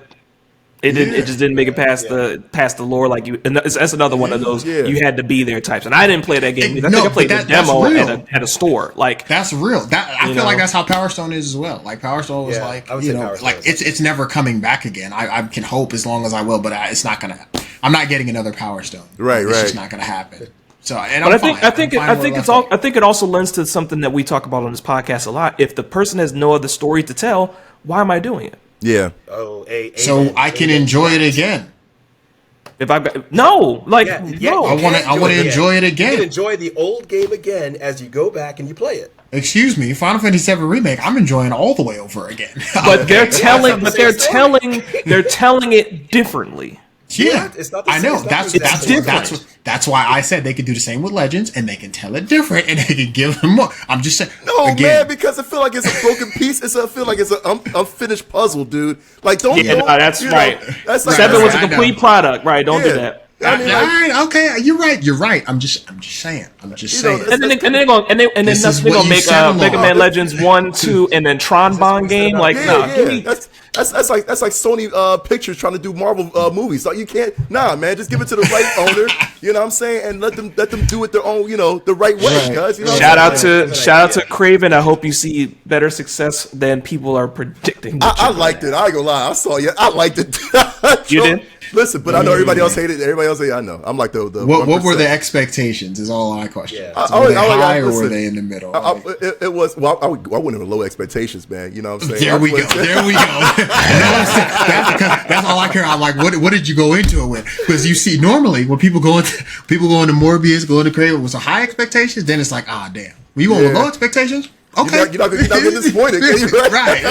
it just didn't make it past the lore. Like that's another one of those you had to be there types. And I didn't play that game. I think I played the demo at a store. Like that's real. I feel like that's how Power Stone is as well. Like Power Stone was it's never coming back again. I can hope as long as I will, but it's not gonna. I'm not getting another Power Stone. Right. It's just not gonna happen. So, I think it also lends to something that we talk about on this podcast a lot. If the person has no other story to tell, why am I doing it? Yeah. So I can enjoy it again. If I no, like no, I want to enjoy it again. You can enjoy the old game again as you go back and you play it. Excuse me, Final Fantasy VII Remake. I'm enjoying all the way over again. But they're telling it differently. Yeah, it's not the I same, know. That's why I said they could do the same with Legends, and they can tell it different, and they can give them more. I'm just saying. No, man, because I feel like it's a broken piece. I feel like it's an unfinished puzzle, dude. Like, that's right. That's like, 7 was a complete product, right? Don't do that. I mean, all right, okay, you're right. I'm just saying. And then they're gonna make Mega Man Legends 1, 2, and then Tron Bond game. Like, that's like Sony Pictures trying to do Marvel movies. So you can't, man. Just give it to the right owner. You know what I'm saying, and let them do it their own, the right way, guys. You know shout out to Craven. I hope you see better success than people are predicting. I liked it. I ain't gonna lie. I saw you. I liked it. You did? Listen, but I know everybody else hated it. Everybody else hated it. I know. I'm like the what were the expectations? Is all I question. Yeah. Were they high or were they in the middle? It was. Well, I went in with low expectations, man. You know what I'm saying? There we go. That's all I care. I'm like, what did you go into it with? Because you see, normally when people go into Morbius, go into Craven with some high expectations, then it's like, damn. When you going with low expectations. Okay, you're not gonna get disappointed. Right.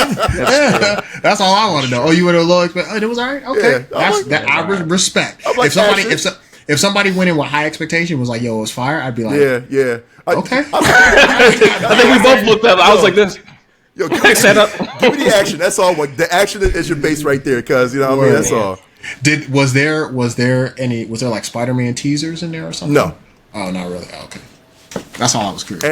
That's all I want to know. Oh, you went a low expectation. It was all right. Okay, I respect. Like, if somebody went in with high expectation, was like, "Yo, it was fire," I'd be like, "Yeah." Okay. I think we both looked up. I was like this. Yo, give me the action. That's all. The action is your base right there, cuz you know what I mean. That's all. Was there like Spider-Man teasers in there or something? No. Oh, not really. Oh, okay. That's all I was curious.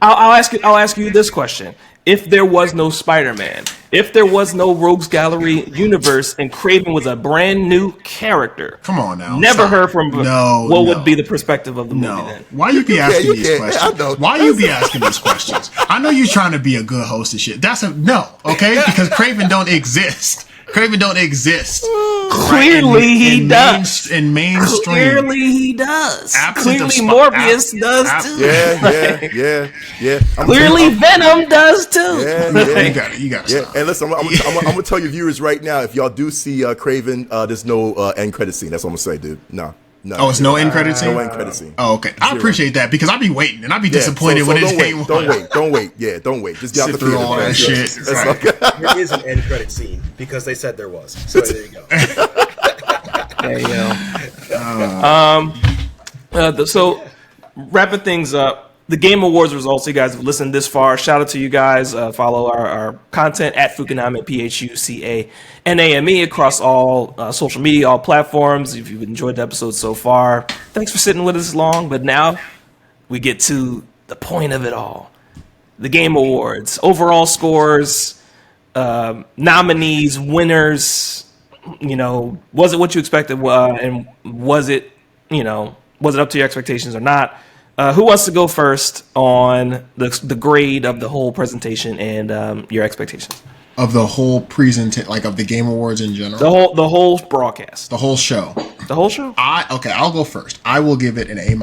I'll ask you this question: if there was no Spider-Man, If there was no Rogues Gallery universe and Craven was a brand new character, come on now, never heard from. What would be the no. perspective of the movie then? Why you be asking these I questions? know. Why you be asking these questions? I know you trying to be a good host and shit. That's a no, okay? Because Craven don't exist. Craven don't exist. Clearly he does. In mainstream. Clearly he does. Absent Clearly of Morbius does too. Yeah. Clearly Venom does too. Yeah. You got to Yeah, stop. and listen, I'm gonna tell your viewers right now, if y'all do see Craven, there's no end credit scene. That's what I'm gonna say, dude. No. Oh, it's no end credit scene? No end credit scene. Oh, okay. I appreciate that because I be waiting and I be disappointed so when don't it wait, ain't don't one. wait. Don't wait. Yeah, don't wait. Just get out Sit the through theater. all man. that shit. That's Right. okay. There is an end credit scene because they said there was. So there you go. So wrapping things up, the Game Awards results. You guys have listened this far. Shout out to you guys. Follow our content at Phucaname, Phucaname, across all social media, all platforms. If you've enjoyed the episode so far, thanks for sitting with us long. But now we get to the point of it all: the Game Awards, overall scores, nominees, winners. You know, was it what you expected, and was it up to your expectations or not? Who wants to go first on the grade of the whole presentation and your expectations Of the whole presentation, like of the Game Awards in general? the whole broadcast, The whole show. the whole show? I'll go first. I will give it an A-.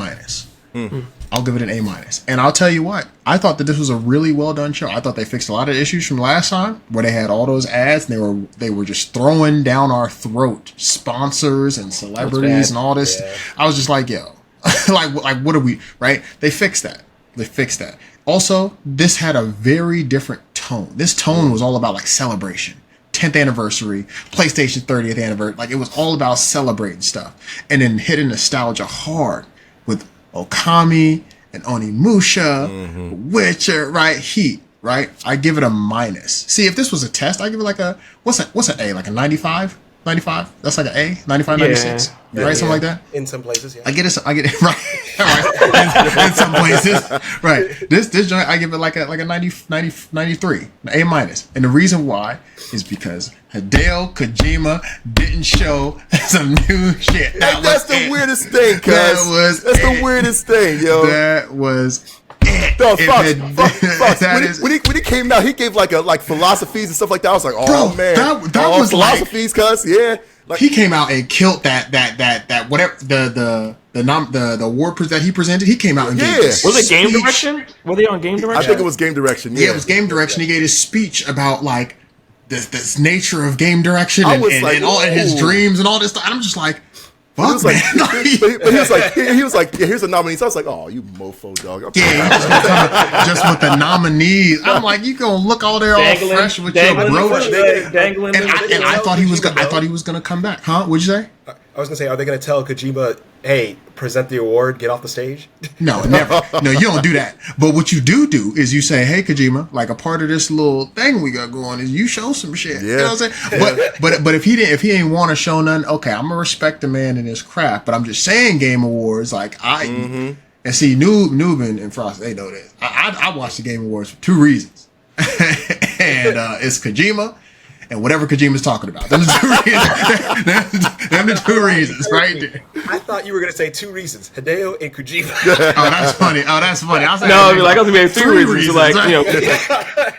I'll give it an A-. And I'll tell you what, I thought that this was a really well done show. I thought they fixed a lot of issues from last time where they had all those ads and they were just throwing down our throat sponsors and celebrities and all this. Yeah. I was just like, yo, like what are we, right? They fixed that. Also, this had a very different tone. This tone was all about like celebration. 10th anniversary, PlayStation 30th anniversary. Like it was all about celebrating stuff. And then hitting nostalgia hard with Okami and Onimusha, Witcher, right? Heat, right? I give it a -. See, if this was a test, I give it like a, what's an A? Like a 95? 95? That's like an A? 95, 96? Right? Something like that? In some places, yeah. I get it right. All right. In some places. Right. This joint, I give it like a 90, 93, A-. And the reason why is because Hideo Kojima didn't show some new shit. That's the weirdest thing, cuz. That's the weirdest thing, yo. That was No, Fox, that is, when he came out, he gave like philosophies and stuff like that. I was like, oh Bro, man, that was philosophies, cuz, yeah. Like, he came out and killed that whatever the award that he presented. He came out and gave this Was it game speech. direction? Were they on game direction? I think it was game direction. Yeah, it was game direction. He gave his speech about like this nature of game direction and all and his dreams and all this stuff. And I'm just like, fuck, he was like, man. he was like, yeah, here's a nominee. So I was like, oh, you mofo dog. Yeah, he just gonna come just with the nominees. I'm like, you gonna look all there all fresh with your brooch. Dangling. And I thought he was gonna come back. Huh? What'd you say? I was gonna say, are they gonna tell Kojima, hey, present the award, get off the stage? No, never. No, you don't do that. But what you do is you say, hey, Kojima, like a part of this little thing we got going is you show some shit. Yeah. You know what I'm saying? But if he ain't want to show none, okay, I'm gonna respect the man in his craft. But I'm just saying, Game Awards, like and see, Noob and Frost, they know this. I watch the Game Awards for two reasons, and it's Kojima. And whatever Kojima's talking about. Them the two reasons, right there. I thought you were gonna say two reasons: Hideo and Kojima. Oh, that's funny. I was No, like I was gonna be three reasons. Like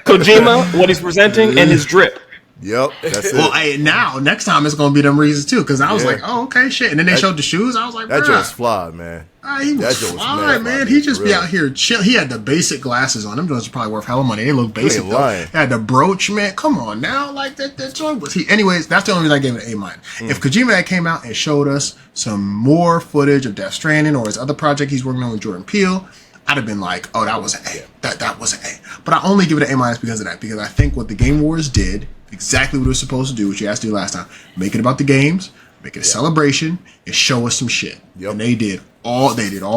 Kojima, what he's presenting, and his drip. Yep, that's it. Well, next time it's gonna be them reasons too, because I was like, oh, okay, shit. And then they showed the shoes. I was like, that bruh. joint's fly, man. He That was joint was fine, mad, man. fly, He just be really. out here chill. He had the basic glasses on. Them joints are probably worth hella money. They look basic ain't though. lying. Had the brooch, man. Come on now, like that joint was he. Anyways, that's the only reason I gave it an A-. If Kojima had came out and showed us some more footage of Death Stranding or his other project he's working on with Jordan Peele, I'd have been like, oh, that was an A. That was an A. But I only give it an A- because of that. Because I think what the Game Awards did exactly what it was supposed to do, which you asked to do last time. Make it about the games, make it a celebration, and show us some shit. Yep. And they did all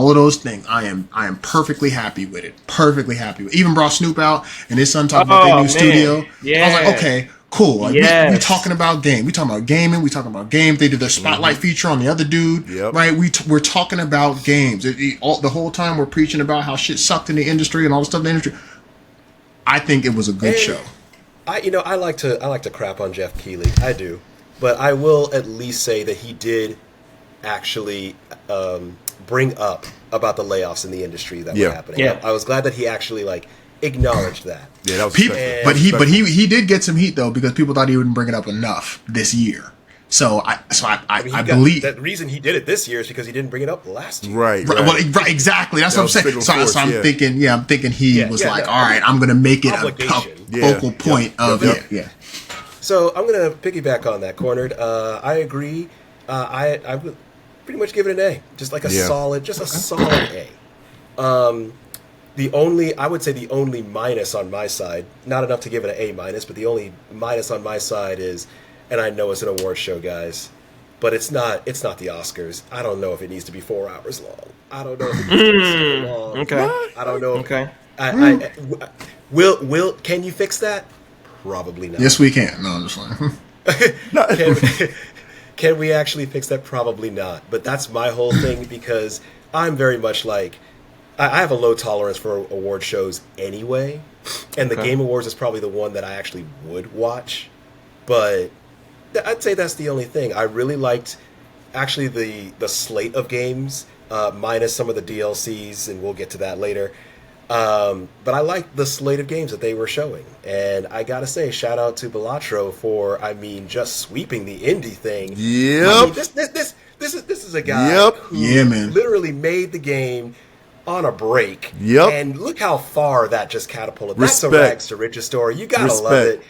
of those things. I am perfectly happy with it. Perfectly happy with it. Even brought Snoop out and his son talking about their new studio. Yeah. I was like, okay, cool. Like, Yes. we talking about game. We talking about gaming. We talking about games. They did their spotlight feature on the other dude. Yep. Right? We're talking about games. The whole time we're preaching about how shit sucked in the industry and all the stuff in the industry. I think it was a good show. I like to crap on Jeff Keighley. I do, but I will at least say that he did actually bring up about the layoffs in the industry that were happening. Yeah. I was glad that he actually acknowledged that. Yeah, that was People, special. but he did get some heat though because people thought he wouldn't bring it up enough this year. So I believe the reason he did it this year is because he didn't bring it up last year. Right. Well, exactly. That's what I'm saying. So I'm thinking he was all right, I'm going to make it a focal point of it. Yeah. So I'm going to piggyback on that, Cornered. I agree. I would pretty much give it an A, just like a solid A. I would say the only minus on my side, not enough to give it an A minus, but the only minus on my side is, and I know it's an award show, guys, but it's not the Oscars. I don't know if it needs to be 4 hours long. I don't know if it needs to be so long. Okay. I don't know. Okay. Will can you fix that? Probably not. Yes, we can. No, I'm just like. Can we actually fix that? Probably not. But that's my whole thing because I'm very much like I have a low tolerance for award shows anyway, and the Game Awards is probably the one that I actually would watch. But I'd say that's the only thing. I really liked actually the slate of games, minus some of the DLCs, and we'll get to that later. But I liked the slate of games that they were showing. And I gotta say, shout out to Belatro for, just sweeping the indie thing. Yep. I mean, this is a guy who literally made the game on a break. Yep. And look how far that just catapulted. Respect. That's a rags to riches story. You gotta love it.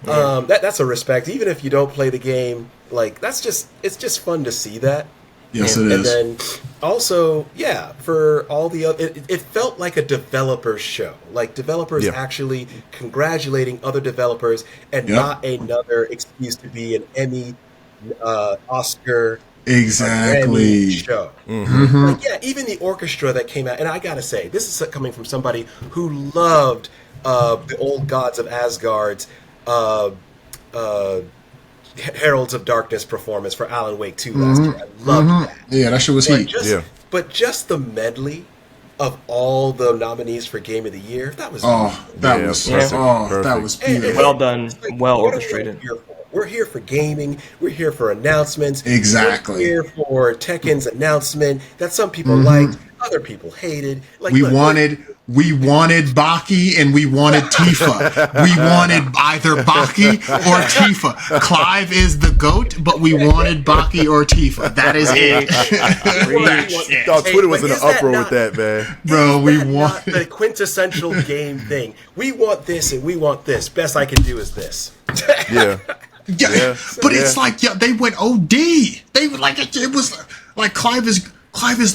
That's a respect. Even if you don't play the game, it's just fun to see that. Yes, it is. And then also, for all the other, it felt like a developers show. Like developers actually congratulating other developers and not another excuse to be an Emmy, Oscar, exactly show. Mm-hmm. Even the orchestra that came out, and I gotta say, this is coming from somebody who loved the old gods of Asgard's Heralds of Darkness performance for Alan Wake 2 last year. I loved that. Yeah, that shit was heat. But just the medley of all the nominees for Game of the Year, that was that was beautiful. Well done, well orchestrated. We're here for gaming. We're here for announcements. Exactly. We're here for Tekken's announcement that some people liked, other people hated. We wanted Baki and we wanted Tifa. We wanted either Baki or Tifa. Clive is the GOAT, but we wanted Baki or Tifa. That is it. Twitter was in an uproar with that, man. Bro, we want the quintessential game thing. We want this and we want this. Best I can do is this. But it's like they went OD. They were like it was like Clive is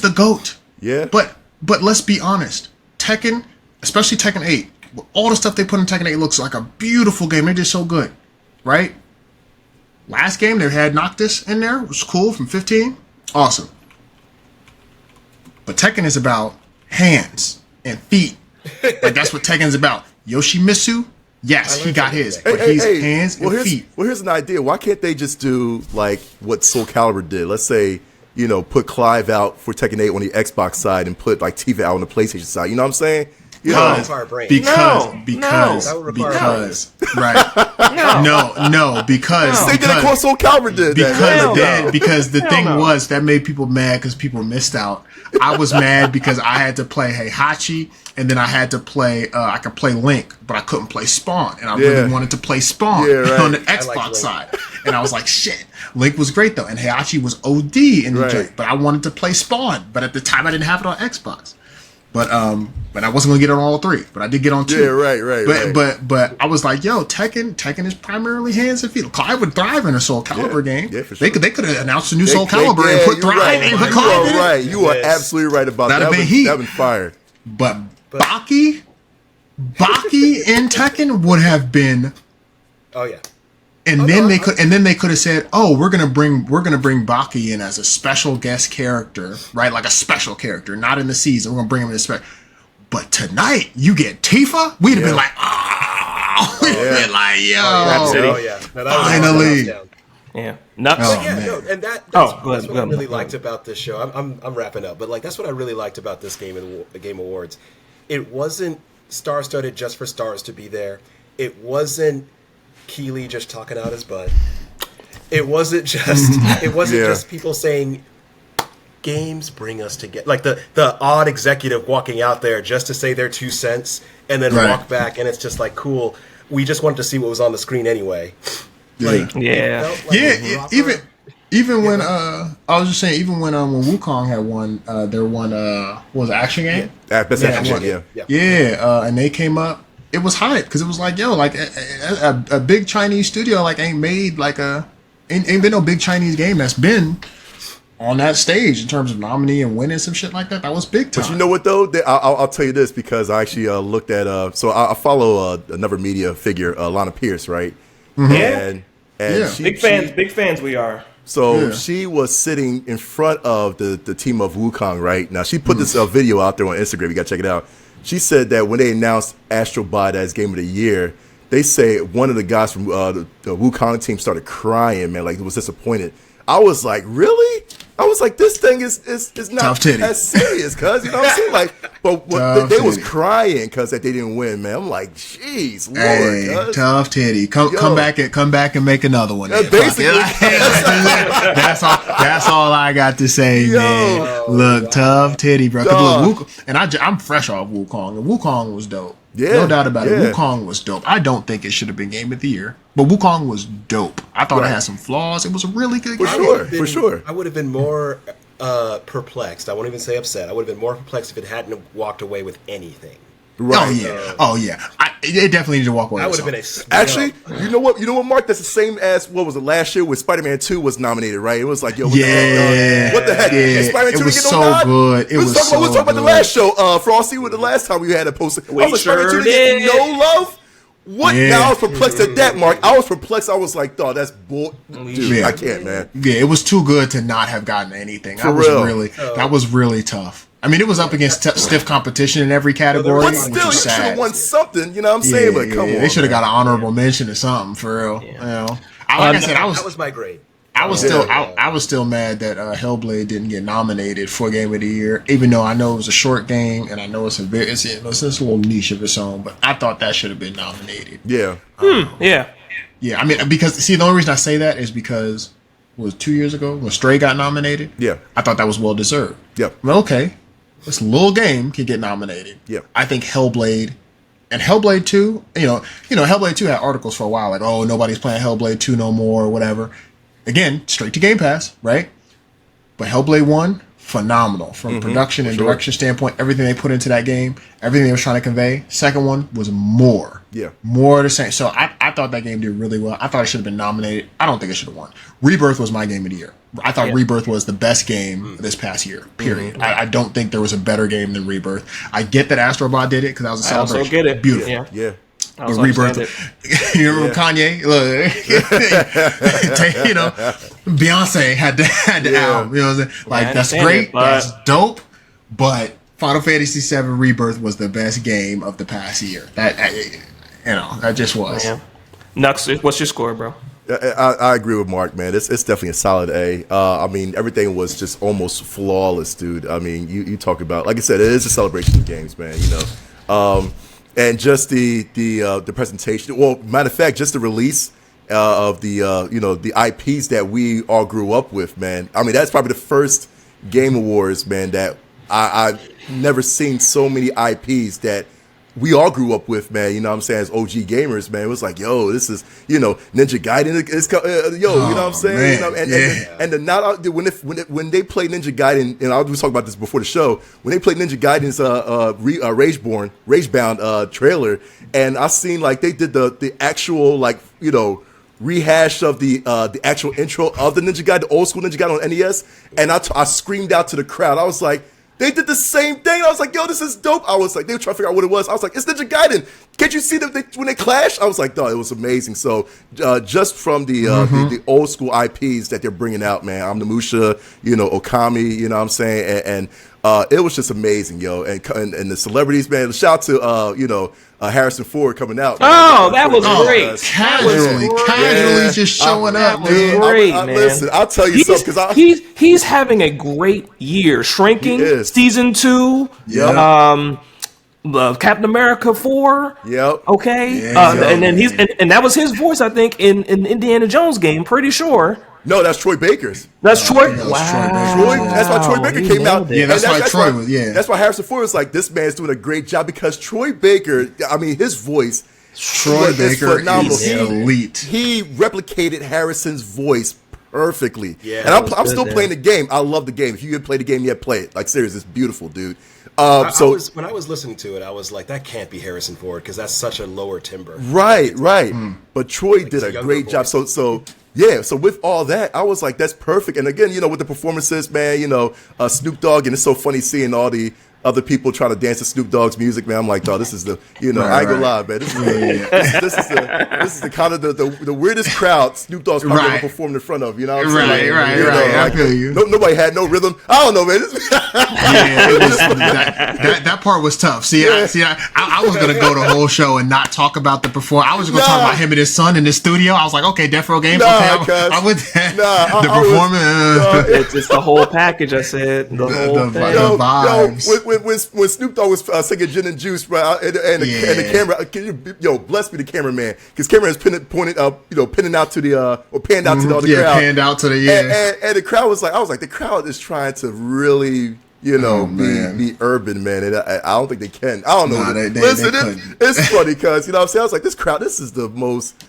the GOAT. Yeah. But let's be honest. Tekken, especially Tekken 8, all the stuff they put in Tekken 8 looks like a beautiful game. They did so good, right? Last game they had Noctis in there. It was cool from 15. Awesome. But Tekken is about hands and feet. Like that's what Tekken's about. Yoshimitsu, yes, he got his, but he's hands and feet. Well, here's an idea. Why can't they just do like what Soul Calibur did? Let's say, put Clive out for Tekken 8 on the Xbox side and put like Tifa out on the PlayStation side. You know what I'm saying? Because they did it because Soul Calibur did that. Because the thing was that made people mad because people missed out. I was mad because I had to play Heihachi and then I had to play I could play Link, but I couldn't play Spawn, and I really wanted to play Spawn on the Xbox side. And I was like, shit. Link was great though, and Heihachi was OD in the joint, but I wanted to play Spawn, but at the time I didn't have it on Xbox. But I wasn't gonna get on all three, but I did get on two. But I was like, yo, Tekken is primarily hands and feet. Clive would thrive in a Soul Calibur game. Yeah, for sure. They could have announced a new Soul Calibur and put Thrive in. You are right. You are absolutely right about that. That'd have been fired. But Baki in Tekken would have been. Oh yeah. And then they could have said, "Oh, we're gonna bring Baki in as a special guest character, right? Like a special character, not in the season. We're gonna bring him in a special." But tonight, you get Tifa. We'd have been like, "Oh, we'd have been like, yo, finally." Yeah, nuts. And that's what I really liked about this show. I'm wrapping up, but that's what I really liked about this Game Awards. It wasn't star-studded just for stars to be there. It wasn't Keeley just talking out his butt. It wasn't just people saying games bring us together. Like the odd executive walking out there just to say their 2 cents and then walk back, and it's just like, cool. We just wanted to see what was on the scrreen anyway. Like, Even when I was just saying, even when Wukong had won their one what was it, action game? Best action game, and they came up, it was hype because it was like, yo, like a big Chinese studio like ain't made like ain't been no big Chinese game that's been on that stage in terms of nominee and winning some shit like that. That was big time. But you know what though? I'll tell you this because I actually looked at so I follow another media figure, Lana Pierce, right? Mm-hmm. And big fans we are. So she was sitting in front of the team of Wukong, right? Now she put this video out there on Instagram. You gotta check it out. She said that when they announced Astro Bot as Game of the Year, they say one of the guys from the Wukong team started crying, man, like he was disappointed. I was like, really? I was like, this thing is not as serious, cuz, you know what I'm saying? Like, but they was crying because that they didn't win, man. I'm like, jeez, Lord, hey, tough titty. Come back and make another one. Basically, that's all I got to say, man. Look, tough titty, bro. Look, and I'm fresh off Wukong, and Wukong was dope. Yeah, no doubt about it. Wukong was dope. I don't think it should have been Game of the Year, but Wukong was dope. I thought it had some flaws. It was a really good game. For sure. I would have been more perplexed. I won't even say upset. I would have been more perplexed if it hadn't walked away with anything. Right. Oh yeah. It definitely needed to walk away. That would have been actually. You know what, Mark? That's the same as what was it last year when Spider-Man 2 was nominated, right? It was like, yo, what the heck? What the heck? Yeah. Spider-Man 2 it was get no so nod? good. We was talking about the last show, Frosty, with the last time we had a poster. I was like, Spider-Man 2 get no love. What? Yeah. Now I was perplexed at that, Mark. I was perplexed. I was like, dog, that's bull. Dude, I can't, man. Yeah, it was too good to not have gotten anything. That was really tough. I mean, it was up against stiff competition in every category. But still, you should have won something. You know what I'm saying? But come on, they should have got an honorable mention or something for real. Yeah. You know, like I said, that was my grade. I was still mad that Hellblade didn't get nominated for Game of the Year, even though I know it was a short game and I know it's a little niche of its own. But I thought that should have been nominated. Yeah. Yeah. I mean, because the only reason I say that is because it was 2 years ago when Stray got nominated. Yeah. I thought that was well deserved. Yeah. Well, okay. This little game can get nominated. Yeah. I think Hellblade and Hellblade 2, Hellblade 2 had articles for a while like, oh, nobody's playing Hellblade 2 no more or whatever. Again, straight to Game Pass, right? But Hellblade 1, phenomenal. From production and direction standpoint, everything they put into that game, everything they was trying to convey. Second one was more. Yeah. More the same. So I thought that game did really well. I thought it should have been nominated. I don't think it should have won. Rebirth was my game of the year. I thought Rebirth was the best game this past year, period. I don't think there was a better game than Rebirth. I get that Astro Bot did it because that was a celebration. I also get it. Beautiful. Yeah. But Rebirth, you remember Kanye? Look, Beyonce had the album. You know what I'm saying? Like, that's great, that's dope. But Final Fantasy VII Rebirth was the best game of the past year. That just was. Yeah. Nux, what's your score, bro? I agree with Mark, man. It's definitely a solid A. I mean, everything was just almost flawless, dude. I mean, you talk about, like I said, it is a celebration of games, man. And just the presentation. Well, matter of fact, just the release of the IPs that we all grew up with, man. I mean, that's probably the first Game Awards, man, that I've never seen so many IPs that we all grew up with, man. You know what I'm saying? As OG gamers, man, it was like, yo, this is, Ninja Gaiden is, you know what I'm saying? And when they played Ninja Gaiden, and I was talking about this before the show, when they played Ninja Gaiden's Ragebound trailer, and I seen like they did the actual rehash of the actual intro of the Ninja Gaiden, the old school Ninja Gaiden on NES, and I screamed out to the crowd. I was like, they did the same thing. I was like, yo, this is dope. I was like, they were trying to figure out what it was. I was like, it's Ninja Gaiden. Can't you see them when they clash? I was like, no, it was amazing. So just from the old school IPs that they're bringing out, man, Omnimusha, Okami, you know what I'm saying? And it was just amazing, yo. And the celebrities, man, shout out to, Harrison Ford coming out. Oh, that was great. Casually just showing up. That was great, man. Listen, I'll tell you something, because he's having a great year. Shrinking, season 2. Yeah. Captain America 4. Yep. Okay. Yeah, and then and that was his voice, I think, in the Indiana Jones game. Pretty sure. No, that's Troy Baker's. That's Troy. that was Wow. Troy Baker. That's why Troy Baker You came out. nailed it. Yeah, that's And why Troy was. Yeah, That's why Harrison Ford was like, this man's doing a great job because Troy Baker, I mean, his voice. Troy is Baker phenomenal. is elite. He replicated Harrison's voice perfectly. Yeah, and that was I'm good, still man. playing the game. I love the game. If you haven't played the game yet, play it. Like, seriously, it's beautiful, dude. When I was listening to it, I was like, that can't be Harrison Ford because that's such a lower timbre. Right. But Troy did it's a a younger great job. voice. So with all that, I was like, that's perfect. And again, with the performances, man, Snoop Dogg, and it's so funny seeing all the other people trying to dance to Snoop Dogg's music, man. I'm like, oh, this is the, I ain't gonna lie, man. This is the kind of the weirdest crowd Snoop Dogg's probably ever performed in front of. You know what I'm saying? Right. I feel you. Nobody had no rhythm. I don't know, man. That part was tough. I was gonna go the whole show and not talk about the performance. I was gonna talk about him and his son in the studio. I was like, okay, Death Row Games. I would. The performance. It's the whole package. I said the whole thing. The vibes. When Snoop Dogg was singing Gin and Juice, bro, and the camera, bless me, the cameraman, because camera is pinning out to the or panned out to the crowd. Panned out to the and the crowd was like, I was like, the crowd is trying to really. Be urban, man, and I don't think they can. I don't know. It's funny because what I'm saying. I was like, this crowd, this is the most,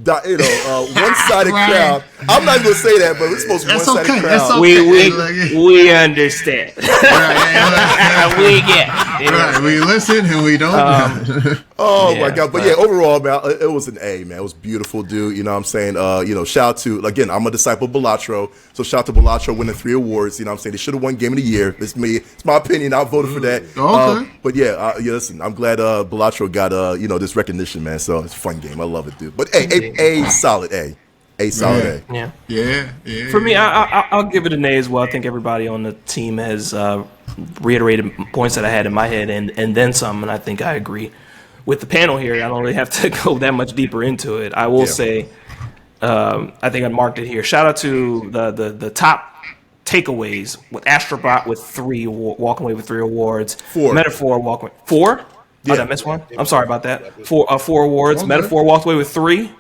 one-sided crowd. I'm not gonna say that, but it's supposed to be one-sided crowd. We understand. We get it. Right, we listen and we don't. My God. But overall, man, it was an A, man. It was beautiful, dude. You know what I'm saying? Shout out to, again, I'm a disciple of Belatro. So shout out to Belatro winning 3 awards. You know what I'm saying? They should have won Game of the Year. It's me. It's my opinion. I voted for that. Okay. But listen, I'm glad Belatro got, this recognition, man. So it's a fun game. I love it, dude. But A solid A. A solid A. Yeah. For me, I'll give it an A as well. I think everybody on the team has reiterated points that I had in my head and then some, and I think I agree with the panel here. I don't really have to go that much deeper into it. I will say, I think I marked it here. Shout out to the top takeaways with Astrobot with 3, walking away with 3 awards. 4. Metaphor walking 4. Oh, did I miss one? I'm sorry about that. 4 awards. Okay. Metaphor walked away with 3.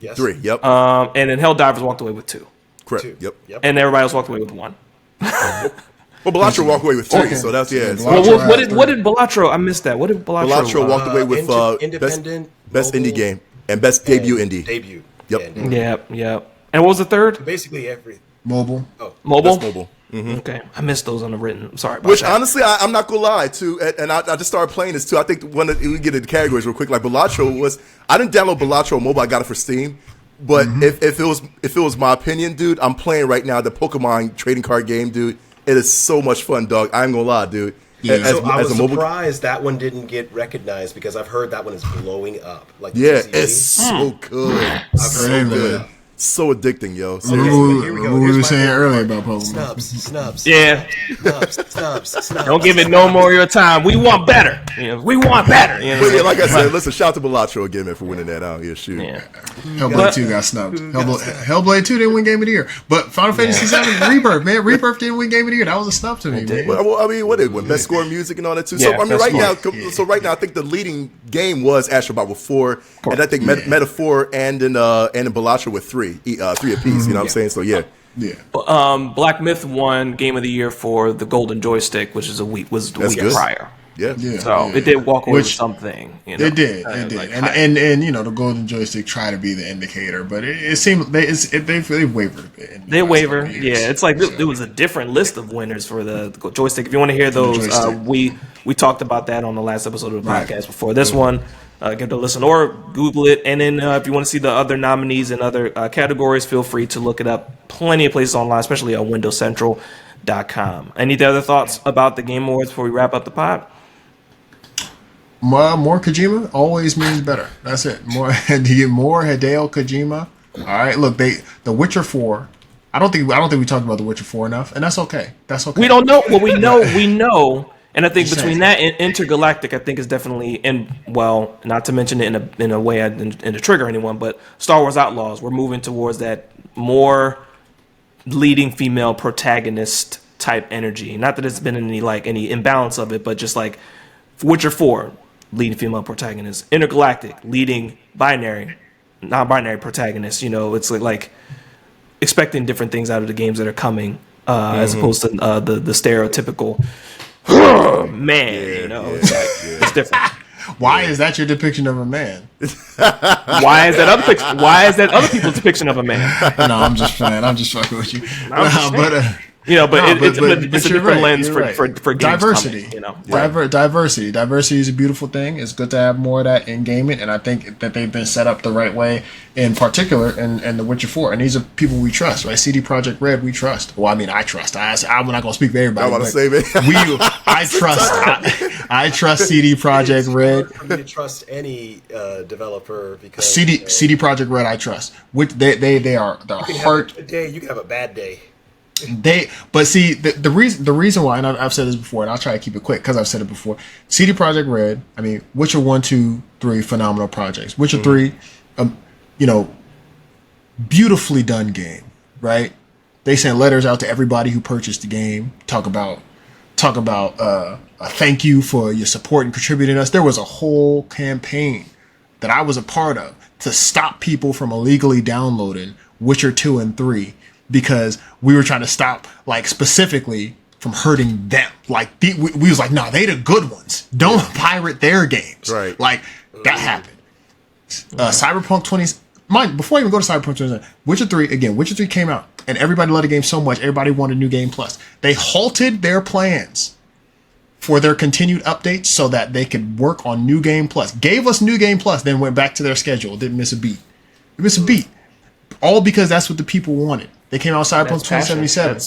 Yes. 3. Yep. And then Helldivers walked away with 2. Correct. 2. Yep. And everybody else walked away with 1. Well, Belatro walked away with 3, so that's Well, what did Belatro? I missed that. What did Belatro? walked away with independent, best mobile, indie game and best debut indie. Debut. Yep. Yep. And what was the third? Basically every. Mobile. Mobile. Best mobile. Okay, I missed those on the written. I'm sorry about Which that. honestly, I'm not gonna lie too, and I just started playing this too. I think we get into the categories real quick. Like Belatro was, I didn't download Belatro mobile. I got it for Steam. But if it was my opinion, dude, I'm playing right now the Pokemon trading card game, dude. It is so much fun, dog. I ain't gonna lie, dude. Yeah. I was surprised that one didn't get recognized because I've heard that one is blowing up. Like the Yeah, TCG. it's so good. I've heard Same, so man. good. So addicting, yo. Okay, Seriously. but here we go. What we Here's were my saying favorite earlier part. about Pokemon. Snubs. Yeah. Snubs. Don't give it no more of your time. We want better. We want better. But yeah, like I said, listen, shout out to Belatro again, man, for winning that out here. Shoot. Yeah. Hellblade 2 got snubbed. Hellblade 2 didn't win Game of the Year. But Final Fantasy 7 Rebirth, man. Rebirth didn't win Game of the Year. That was a snub to me, man. Well, I mean, what did it win? Best score in music and all that too. Yeah, So I mean, best right now, I think the leading game was Astrobot with 4, and I think Metaphor and Belatro with 3 apiece. You know what I'm saying? So yeah. Black Myth won Game of the Year for the Golden Joystick, which is the week good. prior. Yeah. So it did walk away with something. It did. Like and the Golden Joystick tried to be the indicator, but it seemed they wavered a bit. They waver. Yeah, it's like there was a different list of winners for the joystick. If you want to hear those, we talked about that on the last episode of the podcast before this one. Give it a listen or Google it. And then if you want to see the other nominees and other categories, feel free to look it up. Plenty of places online, especially on WindowsCentral.com. Any other thoughts about the Game Awards before we wrap up the pod? More Kojima always means better. That's it. More Hideo Kojima. All right, look, The Witcher 4. I don't think we talked about The Witcher 4 enough, and that's okay. That's okay. We don't know. Well, we know. And I think between that and Intergalactic, I think is definitely not to mention it in a way and to trigger anyone, but Star Wars Outlaws, we're moving towards that more leading female protagonist type energy. Not that it's been any imbalance of it, but just like Witcher 4, leading female protagonist. Intergalactic, leading non-binary protagonist. You know, it's like expecting different things out of the games that are coming, as opposed to the stereotypical man. You know, it's different. Why is that your depiction of a man? Why is that other people's depiction of a man? No, I'm just playing. I'm just fucking with you. It's a different lens for games diversity. Coming, you know, Diversity is a beautiful thing. It's good to have more of that in gaming, and I think that they've been set up the right way. In particular, in The Witcher 4, and these are people we trust, right? CD Projekt Red, we trust. Well, I mean, I trust. I'm not gonna speak for everybody. I want to say, man, I trust CD Projekt Red. For me to trust any developer because CD Projekt Red, I trust. Which they are the heart. Have a good day, you can have a bad day. But see, the reason why, and I've said this before, and I'll try to keep it quick because I've said it before. CD Projekt Red, I mean, Witcher 1, 2, 3, phenomenal projects. Witcher 3, beautifully done game, right? They sent letters out to everybody who purchased the game. Talk about a thank you for your support and contributing to us. There was a whole campaign that I was a part of to stop people from illegally downloading Witcher 2 and 3 because we were trying to stop, like, specifically from hurting them. Like, we was like, nah, they the good ones. Don't pirate their games. Right. Like, that happened. Cyberpunk 20... before I even go to Cyberpunk 20... Witcher 3 came out, and everybody loved the game so much, everybody wanted New Game Plus. They halted their plans for their continued updates so that they could work on New Game Plus. Gave us New Game Plus, then went back to their schedule. Didn't miss a beat. All because that's what the people wanted. They came out with Cyberpunk 2077.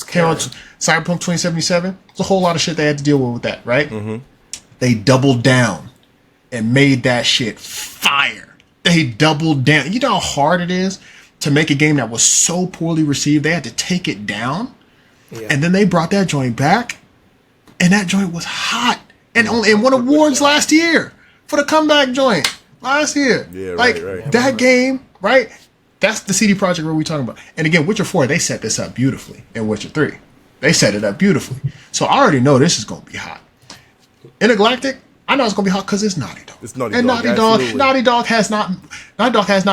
Cyberpunk 2077. There's a whole lot of shit they had to deal with that, right? Mm-hmm. They doubled down and made that shit fire. They doubled down. You know how hard it is to make a game that was so poorly received? They had to take it down. Yeah. And then they brought that joint back. And that joint was hot. And won awards last year for the comeback joint. Last year. Yeah, right. That game, right? That's the CD Projekt Red we're talking about. And again, Witcher 4, they set this up beautifully. In Witcher 3, they set it up beautifully. So I already know this is going to be hot. Intergalactic, I know it's going to be hot because it's Naughty Dog. It's Naughty Dog. Naughty Dog has not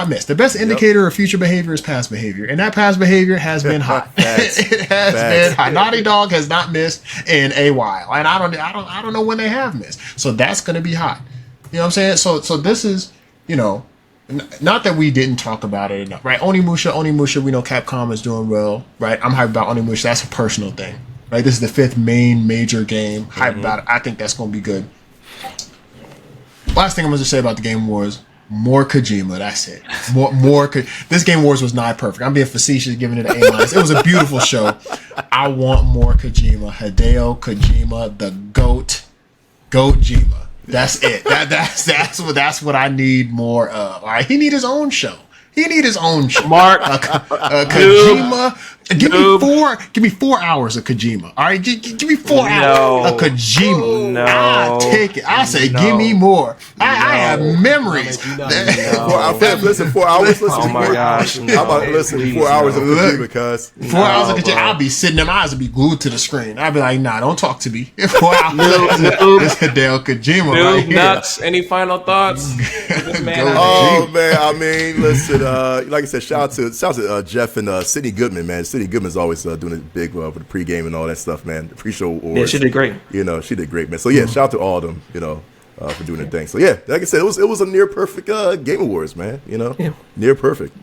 missed. The best indicator of future behavior is past behavior. And that past behavior has been hot. It has been hot. Naughty Dog has not missed in a while. And I don't know when they have missed. So that's going to be hot. You know what I'm saying? So this is, not that we didn't talk about it enough, right? Onimusha, we know Capcom is doing well, right? I'm hyped about Onimusha. That's a personal thing, right? This is the 5th main major game. Hyped about it. I think that's going to be good. Last thing I'm going to say about the Game Awards, more Kojima. That's it. More. This Game Awards was not perfect. I'm being facetious, giving it an A-. It was a beautiful show. I want more Kojima. Hideo Kojima, the GOAT. Goat-Jima. That's it. That's what I need more of. All right, he need his own show. Mark, Kojima. Give me 4 hours of Kojima. All right, give me 4 hours of Kojima. No, I'll take it. I say, give me more. I have memories. Listen, 4 hours. Listen, oh my gosh! How about 4 hours of Kojima? Cause 4 hours of Kojima. I'll be sitting there. My eyes will be glued to the screen. I'll be like, nah, don't talk to me. 4 hours. This Hideo Kojima right here. Nuts. Any final thoughts? Oh man, I mean, listen. Like I said, shout out to Jeff and Sidney Goodman, man. Sidney Goodman's always doing it big for the pregame and all that stuff, man. The pre-show awards. Yeah, she did great. She did great, man. So yeah, shout out to all of them, for doing their thing. So yeah, like I said, it was a near perfect Game Awards, man. Near perfect.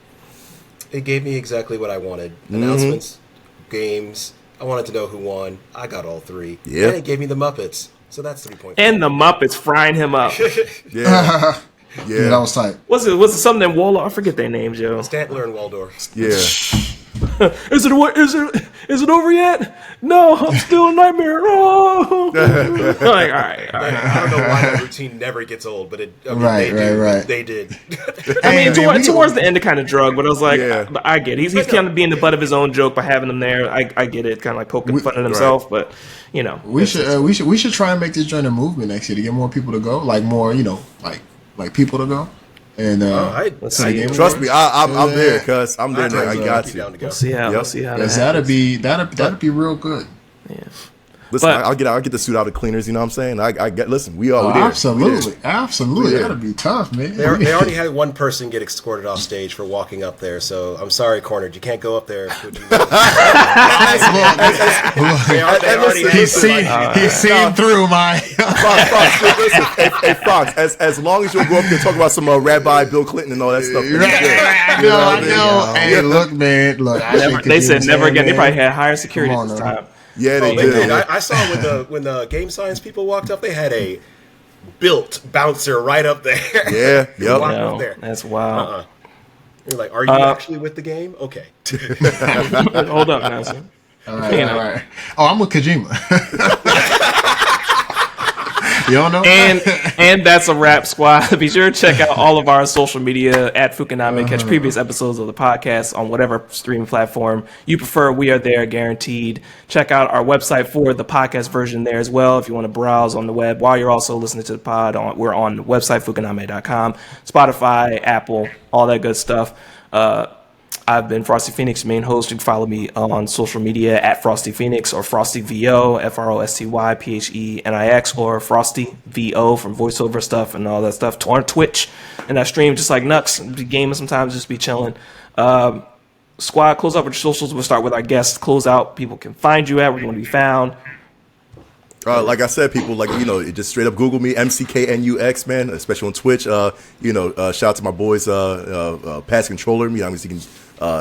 It gave me exactly what I wanted. Announcements, games. I wanted to know who won. I got all 3. Yeah. And it gave me the Muppets. So that's 3 points. And the Muppets frying him up. Yeah. Yeah, that was tight. Was it something in Waldorf? I forget their names, yo. Stantler and Waldorf. Yeah. Is it over yet? No, I'm still a nightmare. Oh. Like, all right. I don't know why that routine never gets old, but right. They did. I mean, towards the end, it kind of drug, but I was like, I get it. He's kind of being the butt of his own joke by having him there. I get it, kind of like poking fun at himself, but we should try and make this joint a movement next year to get more people to go, like more, like people to go. And let's see. Trust me, I'm there, cuz I'm there. I got you. We'll see how. That'd be real good. Yeah. Listen, I'll get the suit out of cleaners. You know what I'm saying? I get. Listen, we are. Absolutely. That'd be tough, man. They already had one person get escorted off stage for walking up there. So I'm sorry, Cornered. You can't go up there. He's seen through my. Hey, Fox. As long as you'll go up there and talk about some Rabbi Bill Clinton and all that stuff. I know. Hey, look, man. Look, they said never again. They probably had higher security this time. Yeah, they did. I saw when the game science people walked up, they had a built bouncer right up there. Yeah, yep. Up there. That's wild. You're like, are you actually with the game? Okay. Hold up, Nancy. All right. Oh, I'm with Kojima. You don't know? And that's a wrap, squad. Be sure to check out all of our social media at Phuca-Pod. Catch previous episodes of the podcast on whatever streaming platform you prefer. We are there, guaranteed. Check out our website for the podcast version there as well if you want to browse on the web while you're also listening to the pod. We're on the website, Phucaname.com, Spotify, Apple, all that good stuff. I've been Frosty Phoenix, main host. You can follow me on social media at Frosty Phoenix or Frosty VO, FROSTYPHENIX, or Frosty VO from voiceover stuff and all that stuff. On Twitch, and I stream just like Nux. Be gaming sometimes, just be chilling. Squad, close up with your socials. We'll start with our guests. Close out. People can find you at where you want to be found. Like I said, people just straight up Google me, MCKNUX, man, especially on Twitch. Shout out to my boys, Pass Controller. You can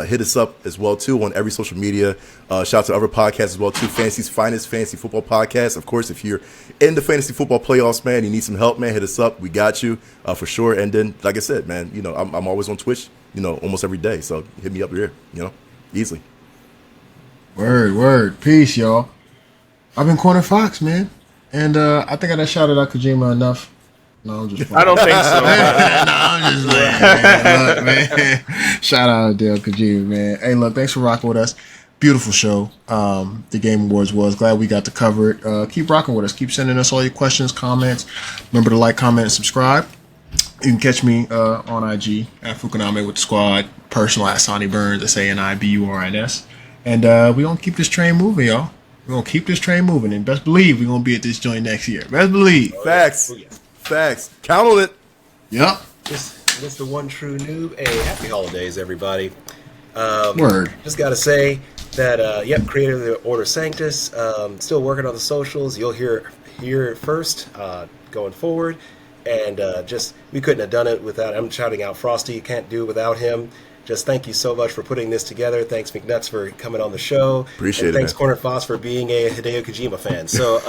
hit us up as well too on every social media. Shout out to other podcasts as well too. Fantasy's Finest Fantasy Football Podcast. Of course, if you're in the fantasy football playoffs, man, you need some help, man, hit us up. We got you for sure. And then, like I said, man, I'm always on Twitch, almost every day. So hit me up here, easily. Word. Peace, y'all. I've been Corner Fox, man, and I think I done shouted out Kojima enough. No, I'm just. I don't think so. No, I'm just like, look, man. Shout out to Kojima, man. Hey, look, thanks for rocking with us. Beautiful show. The Game Awards was. Glad we got to cover it. Keep rocking with us. Keep sending us all your questions, comments. Remember to like, comment, and subscribe. You can catch me on IG at Phucaname with the squad. Personal at Sonny Burns, SANIBURNS. And we gonna keep this train moving, y'all. We're going to keep this train moving, and best believe we're going to be at this joint next year. Best believe. Facts. Count on it. Yep. This is the one true noob. Hey, happy holidays, everybody. Word. Just got to say that, creator of the Order Sanctus, still working on the socials. You'll hear it first going forward. And we couldn't have done it without, I'm shouting out Frosty, can't do it without him. Just thank you so much for putting this together. Thanks, McNuts, for coming on the show. Appreciate it. Thanks, Corner Foss, for being a Hideo Kojima fan. So,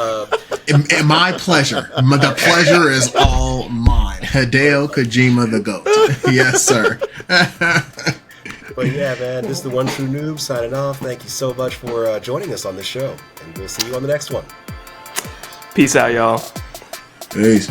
my pleasure. The pleasure is all mine. Hideo Kojima, the GOAT. Yes, sir. But yeah, man, this is the One True Noob signing off. Thank you so much for joining us on the show, and we'll see you on the next one. Peace out, y'all. Peace.